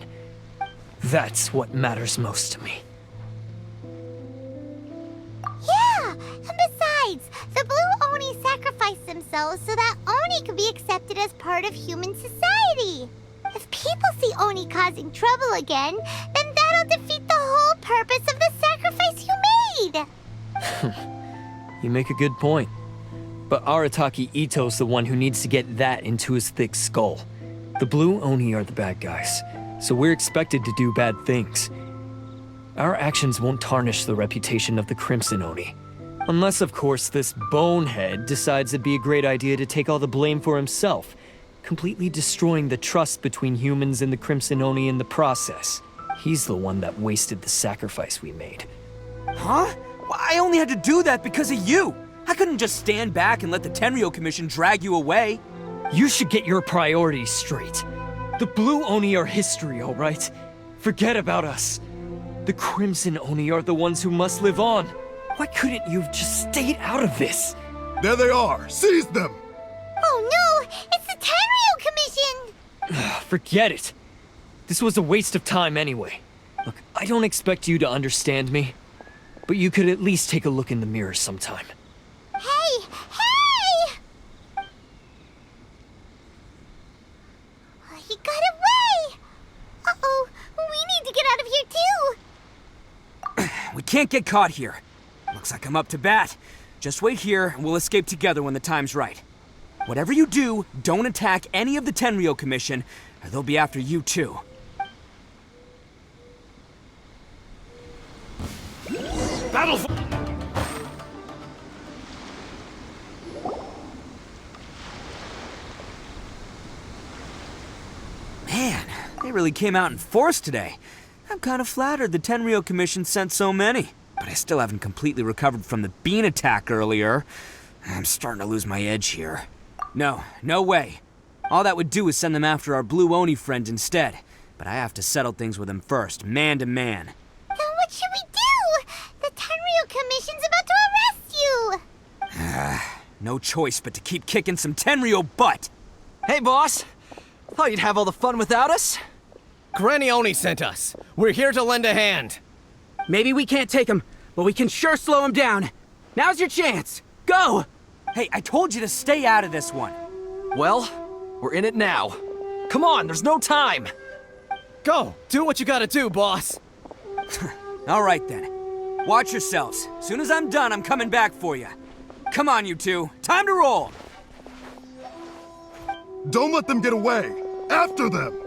That's what matters most to me. Yeah, and besides, the Blue Oni sacrificed themselves so that Oni could be accepted as part of human society. If people see Oni causing trouble again, then that'll defeat the whole purpose of the sacrifice you made. You make a good point. But Arataki Itto's the one who needs to get that into his thick skull. The Blue Oni are the bad guys, so we're expected to do bad things. Our actions won't tarnish the reputation of the Crimson Oni. Unless, of course, this bonehead decides it'd be a great idea to take all the blame for himself, completely destroying the trust between humans and the Crimson Oni in the process. He's the one that wasted the sacrifice we made. Huh? Well, I only had to do that because of you! I couldn't just stand back and let the Tenryo Commission drag you away. You should get your priorities straight. The Blue Oni are history, all right? Forget about us. The Crimson Oni are the ones who must live on. Why couldn't you have just stayed out of this? There they are! Seize them! Oh no! It's the Tenryo Commission! Forget it. This was a waste of time anyway. Look, I don't expect you to understand me, but you could at least take a look in the mirror sometime. Hey! Hey! He got away! Uh-oh, we need to get out of here too! We can't get caught here. Looks like I'm up to bat. Just wait here, and we'll escape together when the time's right. Whatever you do, don't attack any of the Tenryo Commission, or they'll be after you too. Battle! Man, they really came out in force today. I'm kind of flattered the Tenryo Commission sent so many. But I still haven't completely recovered from the bean attack earlier. I'm starting to lose my edge here. No way. All that would do is send them after our Blue Oni friend instead. But I have to settle things with him first, man to man. Then what should we do? The Tenryo Commission's about to arrest you! No choice but to keep kicking some Tenryo butt! Hey, boss! Thought you'd have all the fun without us? Granny Oni sent us. We're here to lend a hand. Maybe we can't take him, but we can sure slow him down. Now's your chance. Go! Hey, I told you to stay out of this one. Well, we're in it now. Come on, there's no time. Go! Do what you gotta do, boss! All right then. Watch yourselves. Soon as I'm done, I'm coming back for you. Come on, you two. Time to roll! Don't let them get away! After them!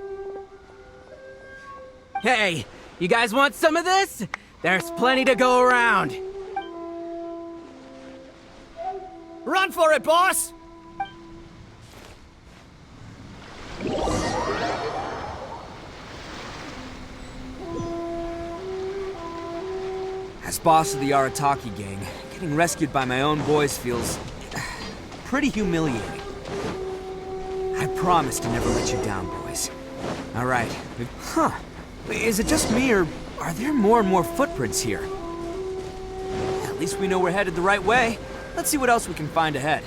Hey, you guys want some of this? There's plenty to go around. Run for it, boss! As boss of the Arataki gang, getting rescued by my own boys feels pretty humiliating. I promise to never let you down, boys. All right. Huh. Is it just me, or are there more and more footprints here? At least we know we're headed the right way. Let's see what else we can find ahead.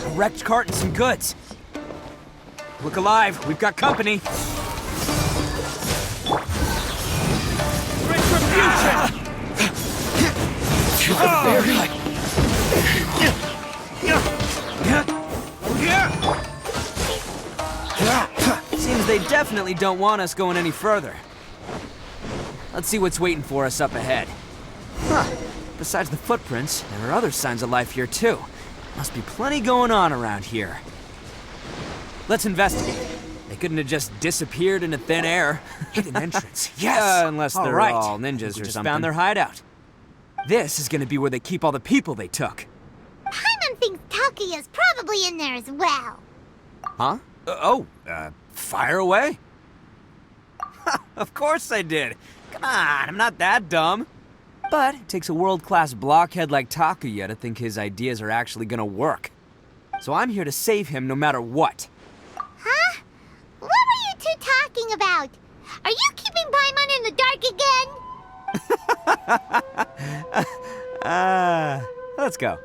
A wrecked cart and some goods. Look alive, we've got company. To the very... Seems they definitely don't want us going any further. Let's see what's waiting for us up ahead. Huh. Besides the footprints, there are other signs of life here too. Must be plenty going on around here. Let's investigate. They couldn't have just disappeared into thin air. Hidden entrance. Yes. Unless they're all ninjas or something. Found their hideout. This is gonna be where they keep all the people they took. Paimon thinks Takuya's probably in there as well. Huh? Fire away? Of course I did. Come on, I'm not that dumb. But it takes a world-class blockhead like Takuya to think his ideas are actually gonna work. So I'm here to save him no matter what. Huh? What were you two talking about? Are you keeping Paimon in the dark again? Let's go.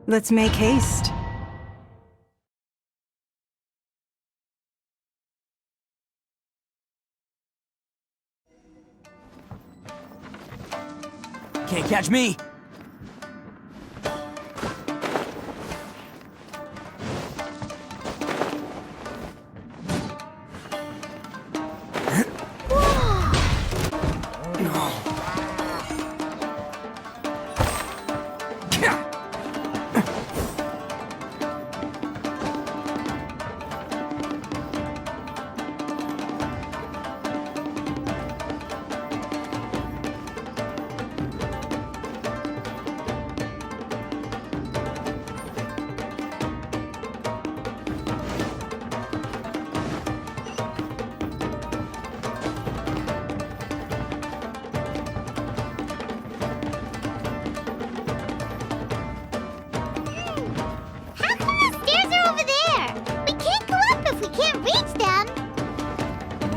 Let's make haste. Can't catch me. How come the stairs are over there? We can't go up if we can't reach them.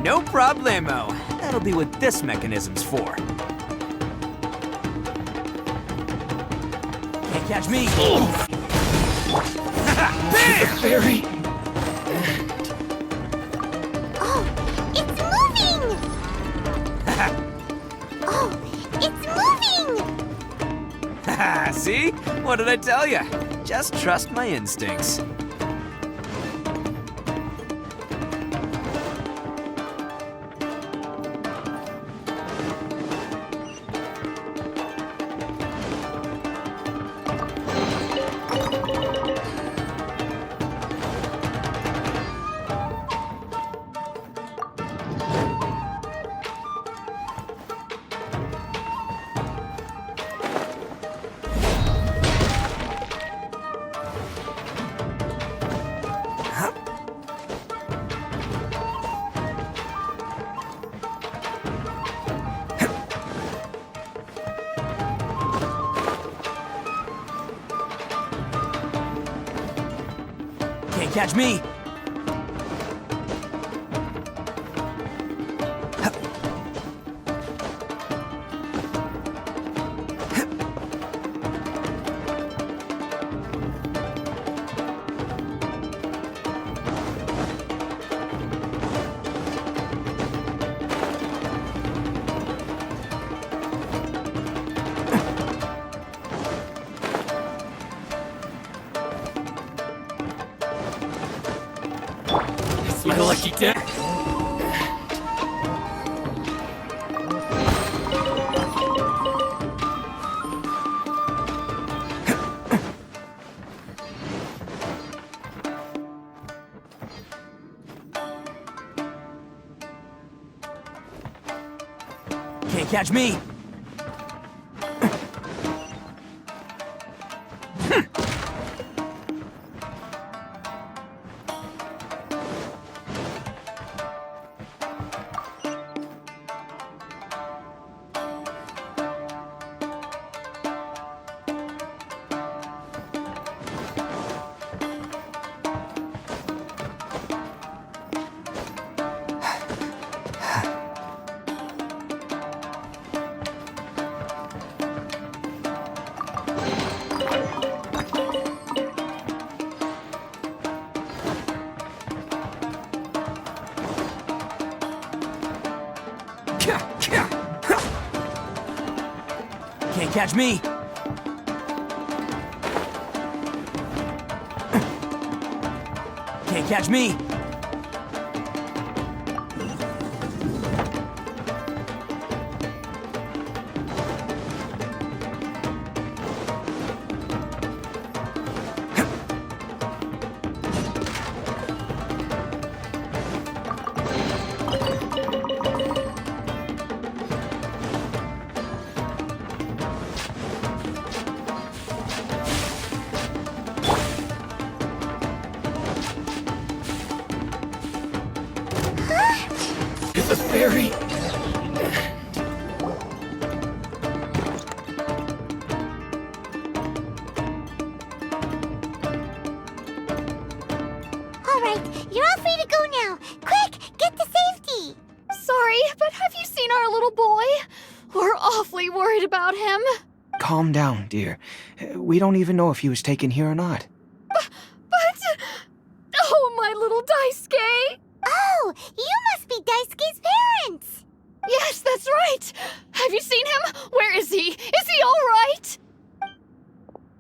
No problemo. That'll be what this mechanism's for. Can't catch me. Very... Oh, it's moving! Oh, it's moving! See? What did I tell you? Just trust my instincts. Can't catch me. It's my lucky day. Can't catch me. catch me! Can't catch me! The ferry. All right, you're all free to go now. Quick, get to safety. Sorry, but have you seen our little boy? We're awfully worried about him. Calm down, dear. We don't even know if he was taken here or not. But... Oh, my little Daisuke! Oh, you must be Daisuke's parents. Yes, that's right. Have you seen him? Where is he? Is he all right?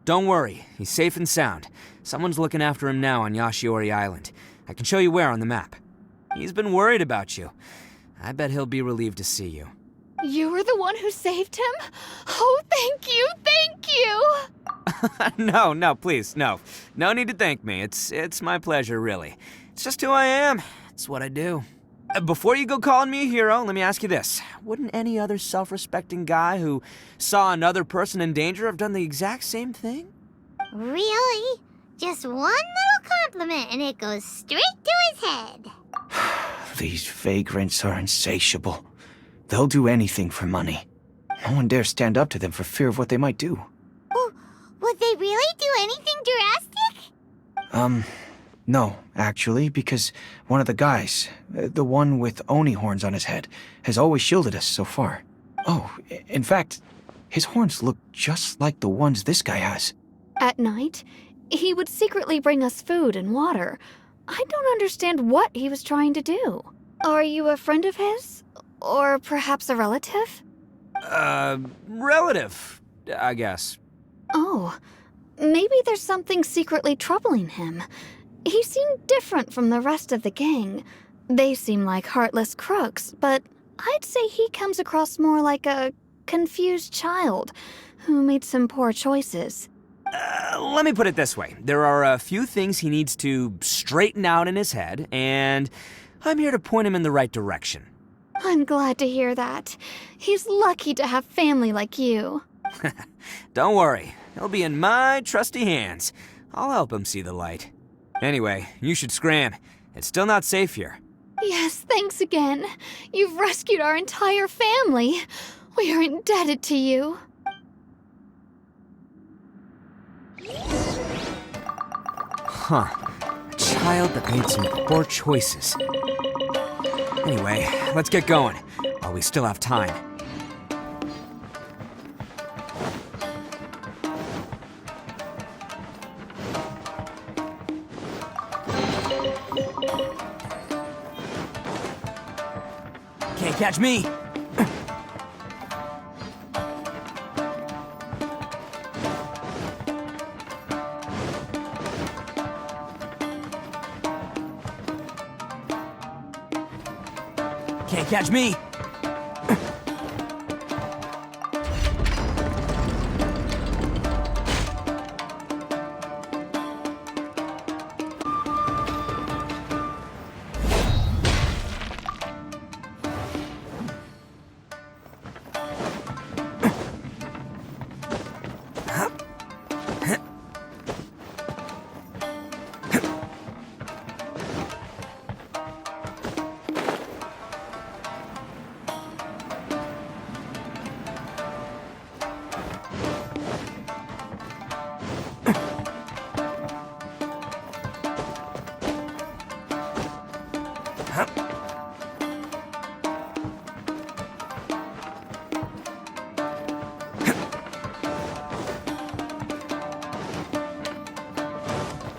Don't worry, he's safe and sound. Someone's looking after him now on Yashiori Island. I can show you where on the map. He's been worried about you. I bet he'll be relieved to see you. You were the one who saved him? Oh, thank you, thank you! No, please, no. No need to thank me. It's my pleasure, really. It's just who I am. It's what I do. Before you go calling me a hero, let me ask you this. Wouldn't any other self-respecting guy who saw another person in danger have done the exact same thing? Really? Just one little compliment and it goes straight to his head. These vagrants are insatiable. They'll do anything for money. No one dares stand up to them for fear of what they might do. Oh, would they really do anything drastic? No, actually, because one of the guys, the one with Oni horns on his head, has always shielded us so far. Oh, in fact, his horns look just like the ones this guy has. At night, he would secretly bring us food and water. I don't understand what he was trying to do. Are you a friend of his? Or perhaps a relative? Relative, I guess. Oh, maybe there's something secretly troubling him. He seemed different from the rest of the gang. They seem like heartless crooks, but I'd say he comes across more like a confused child who made some poor choices. Let me put it this way. There are a few things he needs to straighten out in his head, and I'm here to point him in the right direction. I'm glad to hear that. He's lucky to have family like you. Don't worry. He'll be in my trusty hands. I'll help him see the light. Anyway, you should scram. It's still not safe here. Yes, thanks again. You've rescued our entire family. We are indebted to you. Huh. A child that made some poor choices. Anyway, let's get going, while we still have time. Can't catch me! Can't catch me!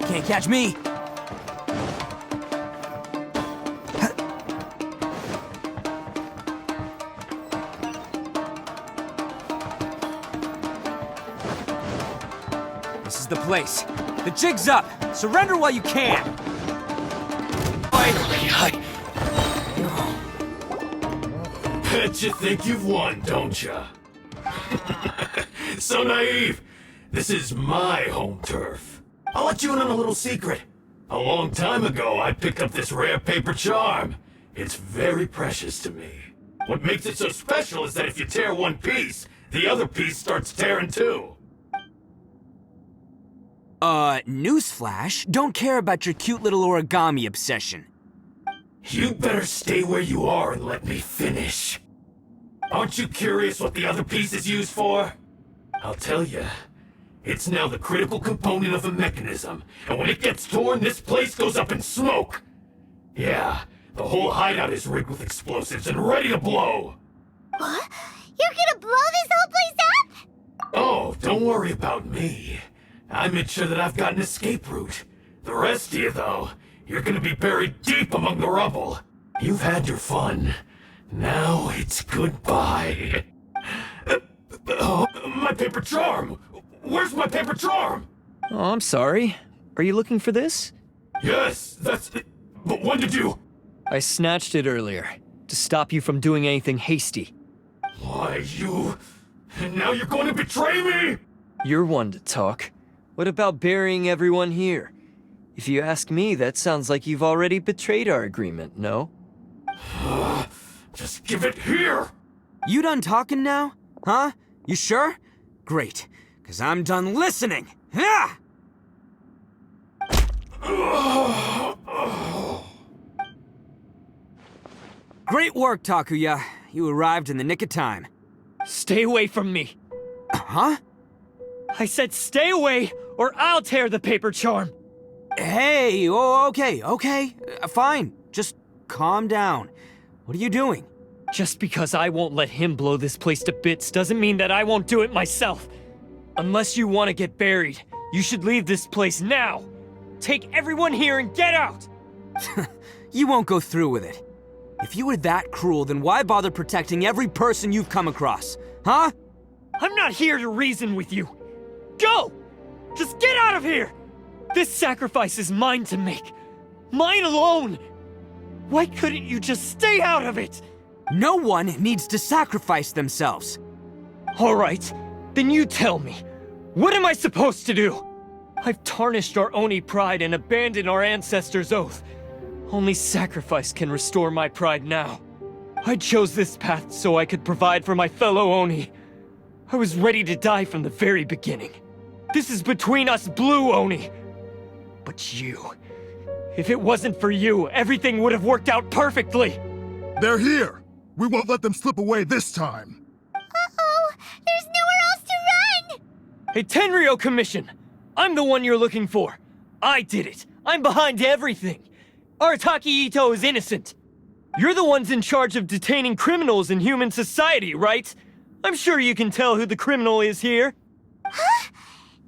Can't catch me! place. The jig's up. Surrender while you can. Bet you think you've won, don't ya? So naive. This is my home turf. I'll let you in on a little secret. A long time ago, I picked up this rare paper charm. It's very precious to me. What makes it so special is that if you tear one piece, the other piece starts tearing too. Newsflash, don't care about your cute little origami obsession. You better stay where you are and let me finish. Aren't you curious what the other piece is used for? I'll tell you. It's now the critical component of a mechanism, and when it gets torn, this place goes up in smoke. Yeah, the whole hideout is rigged with explosives and ready to blow. What? You're gonna blow this whole place up? Oh, don't worry about me. I made sure that I've got an escape route. The rest of you, though, you're gonna be buried deep among the rubble. You've had your fun. Now it's goodbye. Oh, my paper charm! Where's my paper charm? Oh, I'm sorry. Are you looking for this? Yes, that's it. But when did you... I snatched it earlier, to stop you from doing anything hasty. Why, you... And now you're going to betray me? You're one to talk. What about burying everyone here? If you ask me, that sounds like you've already betrayed our agreement, no? Just give it here! You done talking now? Huh? You sure? Great, because I'm done listening! Ah! Great work, Takuya. You arrived in the nick of time. Stay away from me! Huh? I said stay away, or I'll tear the paper charm! Hey, okay. Fine. Just calm down. What are you doing? Just because I won't let him blow this place to bits doesn't mean that I won't do it myself. Unless you want to get buried, you should leave this place now. Take everyone here and get out! You won't go through with it. If you were that cruel, then why bother protecting every person you've come across? Huh? I'm not here to reason with you. Go! Just get out of here! This sacrifice is mine to make. Mine alone! Why couldn't you just stay out of it? No one needs to sacrifice themselves. All right, then you tell me. What am I supposed to do? I've tarnished our Oni pride and abandoned our ancestors' oath. Only sacrifice can restore my pride now. I chose this path so I could provide for my fellow Oni. I was ready to die from the very beginning. This is between us Blue Oni. But you... If it wasn't for you, everything would have worked out perfectly! They're here! We won't let them slip away this time! Uh-oh! There's nowhere else to run! Hey, Tenryo Commission! I'm the one you're looking for. I did it. I'm behind everything. Arataki Itto is innocent. You're the ones in charge of detaining criminals in human society, right? I'm sure you can tell who the criminal is here. Huh?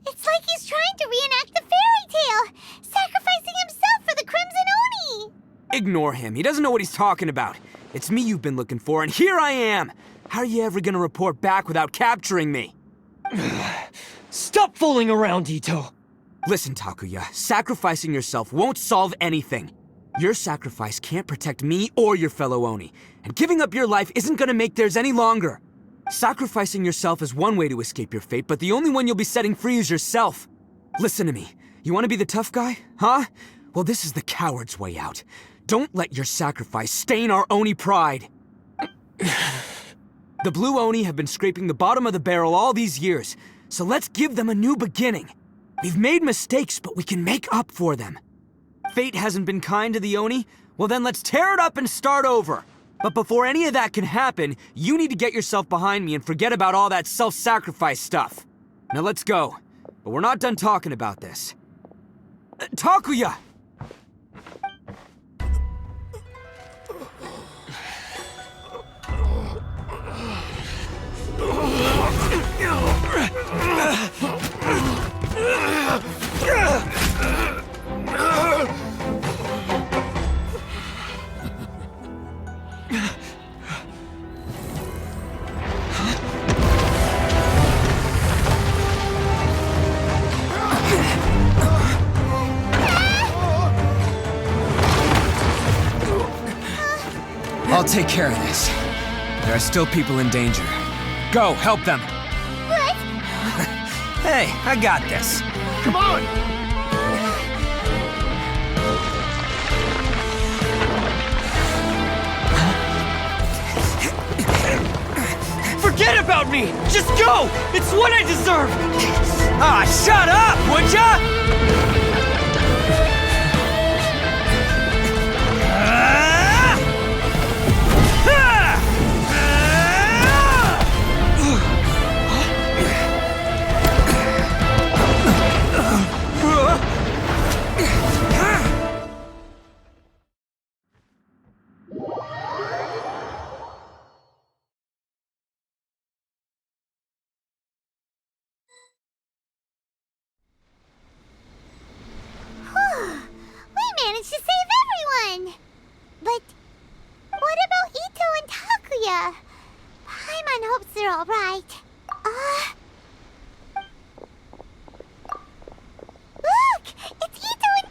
It's like he's trying to reenact the fairy tale, sacrificing himself for the Crimson Oni! Ignore him. He doesn't know what he's talking about. It's me you've been looking for, and here I am! How are you ever gonna report back without capturing me? Stop fooling around, Itto! Listen, Takuya, sacrificing yourself won't solve anything. Your sacrifice can't protect me or your fellow Oni, and giving up your life isn't gonna make theirs any longer. Sacrificing yourself is one way to escape your fate, but the only one you'll be setting free is yourself. Listen to me. You want to be the tough guy? Huh? Well, this is the coward's way out. Don't let your sacrifice stain our Oni pride. The Blue Oni have been scraping the bottom of the barrel all these years, so let's give them a new beginning. We've made mistakes, but we can make up for them. Fate hasn't been kind to the Oni? Well then let's tear it up and start over. But before any of that can happen, you need to get yourself behind me and forget about all that self-sacrifice stuff. Now let's go. But we're not done talking about this. Takuya! I'll take care of this. There are still people in danger. Go, help them. What? Hey, I got this. Come on! Forget about me! Just go! It's what I deserve! Ah, shut up, would ya? We managed to save everyone! But what about Itto and Takuya? Paimon hopes they're alright. Look! It's Itto and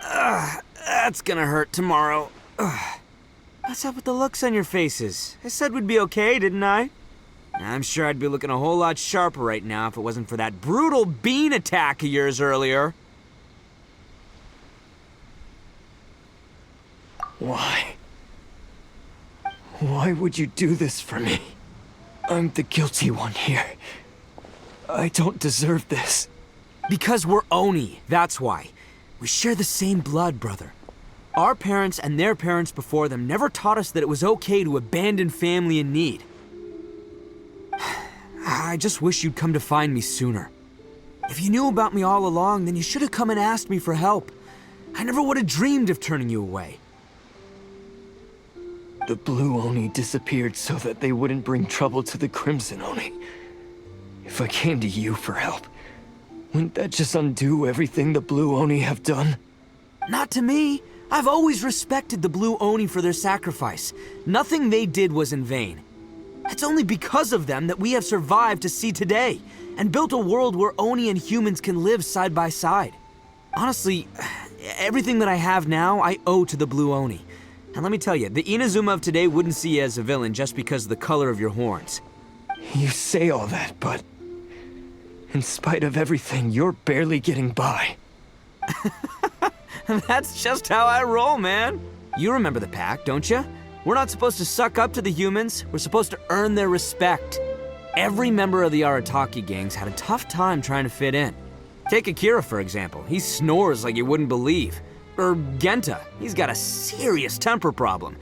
Takuya! That's gonna hurt tomorrow. What's up with the looks on your faces? I said we'd be okay, didn't I? I'm sure I'd be looking a whole lot sharper right now if it wasn't for that brutal bean attack of yours earlier. Why? Why would you do this for me? I'm the guilty one here. I don't deserve this. Because we're Oni, that's why. We share the same blood, brother. Our parents and their parents before them never taught us that it was okay to abandon family in need. I just wish you'd come to find me sooner. If you knew about me all along, then you should have come and asked me for help. I never would have dreamed of turning you away. The Blue Oni disappeared so that they wouldn't bring trouble to the Crimson Oni. If I came to you for help, wouldn't that just undo everything the Blue Oni have done? Not to me. I've always respected the Blue Oni for their sacrifice. Nothing they did was in vain. It's only because of them that we have survived to see today, and built a world where Oni and humans can live side by side. Honestly, everything that I have now, I owe to the Blue Oni. And let me tell you, the Inazuma of today wouldn't see you as a villain just because of the color of your horns. You say all that, but in spite of everything, you're barely getting by. That's just how I roll, man. You remember the pact, don't you? We're not supposed to suck up to the humans. We're supposed to earn their respect. Every member of the Arataki gangs had a tough time trying to fit in. Take Akira, for example. He snores like you wouldn't believe. Or Genta. He's got a serious temper problem.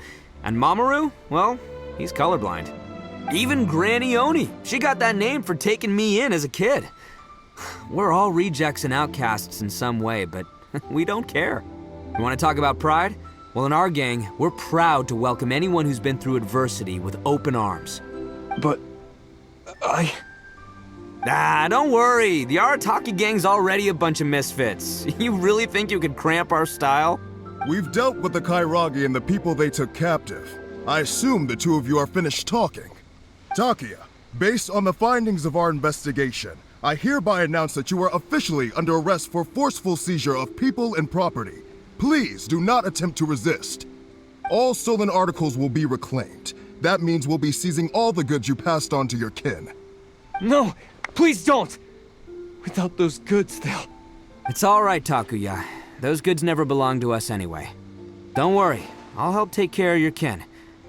And Mamoru? Well, he's colorblind. Even Granny Oni. She got that name for taking me in as a kid. We're all rejects and outcasts in some way, but we don't care. You want to talk about pride? Well, in our gang, we're proud to welcome anyone who's been through adversity with open arms. But don't worry. The Arataki gang's already a bunch of misfits. You really think you could cramp our style? We've dealt with the Kairagi and the people they took captive. I assume the two of you are finished talking. Takuya, based on the findings of our investigation, I hereby announce that you are officially under arrest for forceful seizure of people and property. Please do not attempt to resist. All stolen articles will be reclaimed. That means we'll be seizing all the goods you passed on to your kin. No, please don't! Without those goods, they'll... It's all right, Takuya. Those goods never belonged to us anyway. Don't worry, I'll help take care of your kin.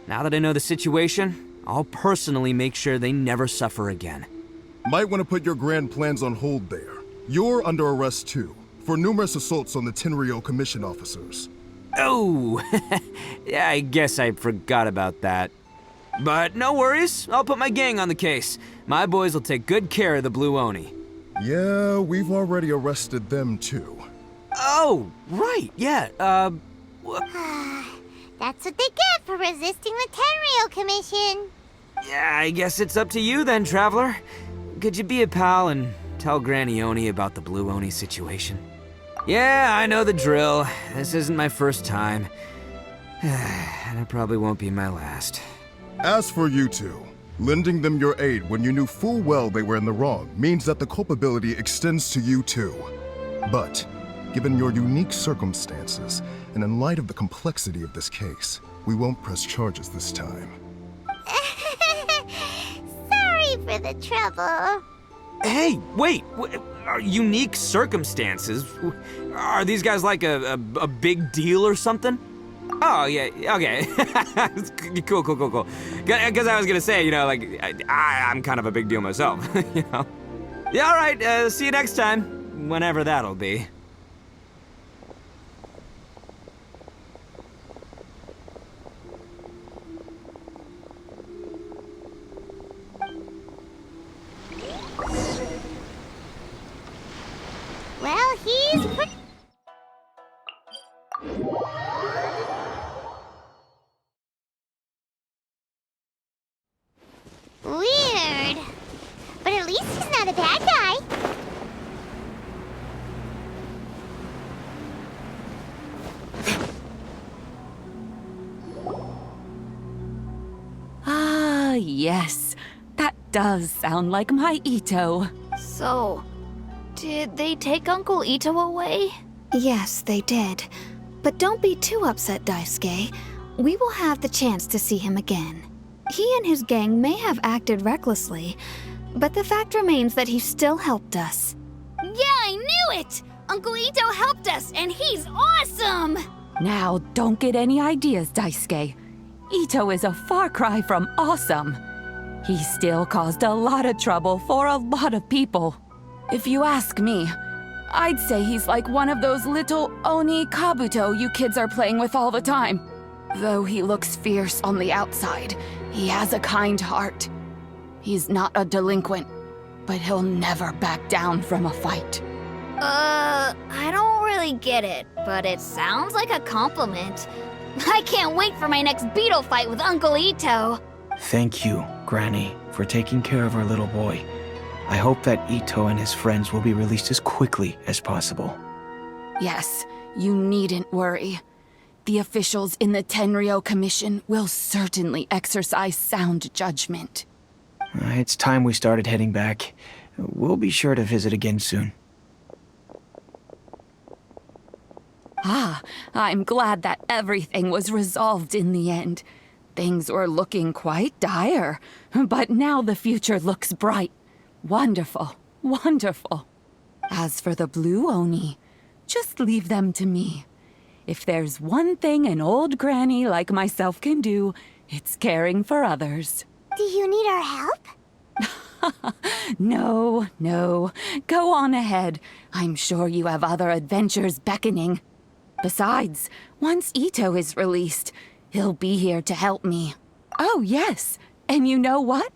Now that I know the situation, I'll personally make sure they never suffer again. Might want to put your grand plans on hold there. You're under arrest too, for numerous assaults on the Tenryo Commission officers. Oh, yeah, I guess I forgot about that. But no worries, I'll put my gang on the case. My boys will take good care of the Blue Oni. Yeah, we've already arrested them too. Oh, right, yeah, That's what they get for resisting the Tenryo Commission. Yeah, I guess it's up to you then, Traveler. Could you be a pal and tell Granny Oni about the Blue Oni situation? Yeah, I know the drill. This isn't my first time. And it probably won't be my last. As for you two, lending them your aid when you knew full well they were in the wrong means that the culpability extends to you too. But Given your unique circumstances, and in light of the complexity of this case, we won't press charges this time. Sorry for the trouble. Hey, wait! Are unique circumstances? Are these guys like a big deal or something? Oh, yeah, okay. Cool. Because I was gonna say, like, I'm kind of a big deal myself, you know? Yeah, alright, see you next time. Whenever that'll be. Well, he's pretty... Weird. But at least he's not a bad guy. Ah, yes. That does sound like my Itto. So, did they take Uncle Itto away? Yes, they did. But don't be too upset, Daisuke. We will have the chance to see him again. He and his gang may have acted recklessly, but the fact remains that he still helped us. Yeah, I knew it! Uncle Itto helped us, and he's awesome! Now, don't get any ideas, Daisuke. Itto is a far cry from awesome. He still caused a lot of trouble for a lot of people. If you ask me, I'd say he's like one of those little Oni Kabuto you kids are playing with all the time. Though he looks fierce on the outside, he has a kind heart. He's not a delinquent, but he'll never back down from a fight. I don't really get it, but it sounds like a compliment. I can't wait for my next beetle fight with Uncle Itto. Thank you, Granny, for taking care of our little boy. I hope that Itto and his friends will be released as quickly as possible. Yes, you needn't worry. The officials in the Tenryo Commission will certainly exercise sound judgment. It's time we started heading back. We'll be sure to visit again soon. Ah, I'm glad that everything was resolved in the end. Things were looking quite dire, but now the future looks bright. Wonderful, wonderful. As for the Blue Oni, just leave them to me. If there's one thing an old granny like myself can do, it's caring for others. Do you need our help? No. Go on ahead. I'm sure you have other adventures beckoning. Besides, once Itto is released, he'll be here to help me. Oh, yes. And you know what?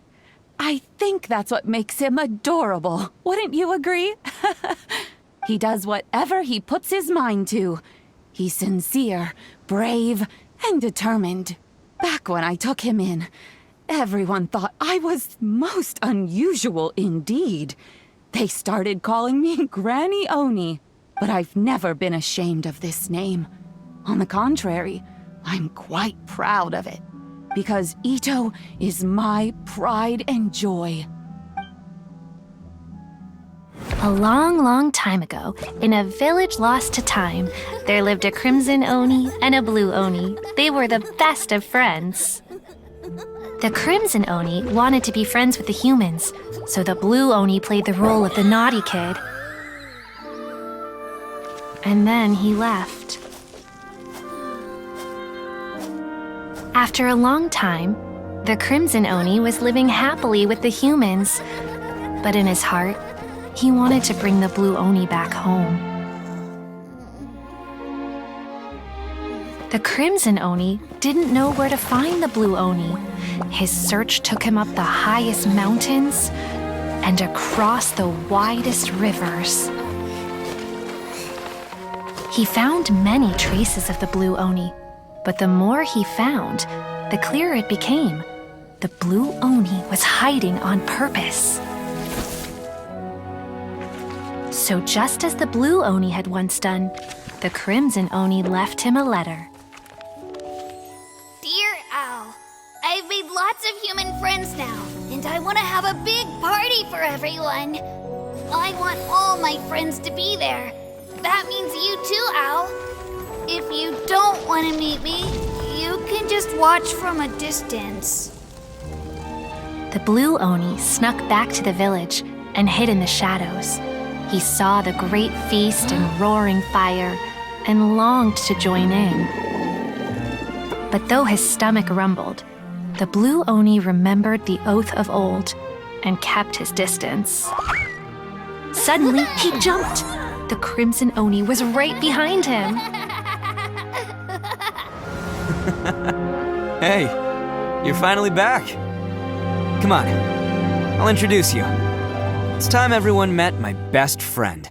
I think that's what makes him adorable. Wouldn't you agree? He does whatever he puts his mind to. He's sincere, brave, and determined. Back when I took him in, everyone thought I was most unusual indeed. They started calling me Granny Oni, but I've never been ashamed of this name. On the contrary, I'm quite proud of it, because Itto is my pride and joy. A long time ago, in a village lost to time, there lived a Crimson Oni and a Blue Oni. They were the best of friends. The Crimson Oni wanted to be friends with the humans, so the Blue Oni played the role of the naughty kid. And then he left. After a long time, the Crimson Oni was living happily with the humans, but in his heart, he wanted to bring the Blue Oni back home. The Crimson Oni didn't know where to find the Blue Oni. His search took him up the highest mountains and across the widest rivers. He found many traces of the Blue Oni, but the more he found, the clearer it became. The Blue Oni was hiding on purpose. So just as the Blue Oni had once done, the Crimson Oni left him a letter. Dear Al, I've made lots of human friends now, and I want to have a big party for everyone. I want all my friends to be there, That means you too, Al. If you don't want to meet me, you can just watch from a distance. The blue Oni snuck back to the village and hid in the shadows. He saw the great feast and roaring fire and longed to join in. But though his stomach rumbled, the blue Oni remembered the oath of old and kept his distance. Suddenly, he jumped. The Crimson Oni was right behind him. Hey, you're finally back. Come on, I'll introduce you. It's time everyone met my best friend.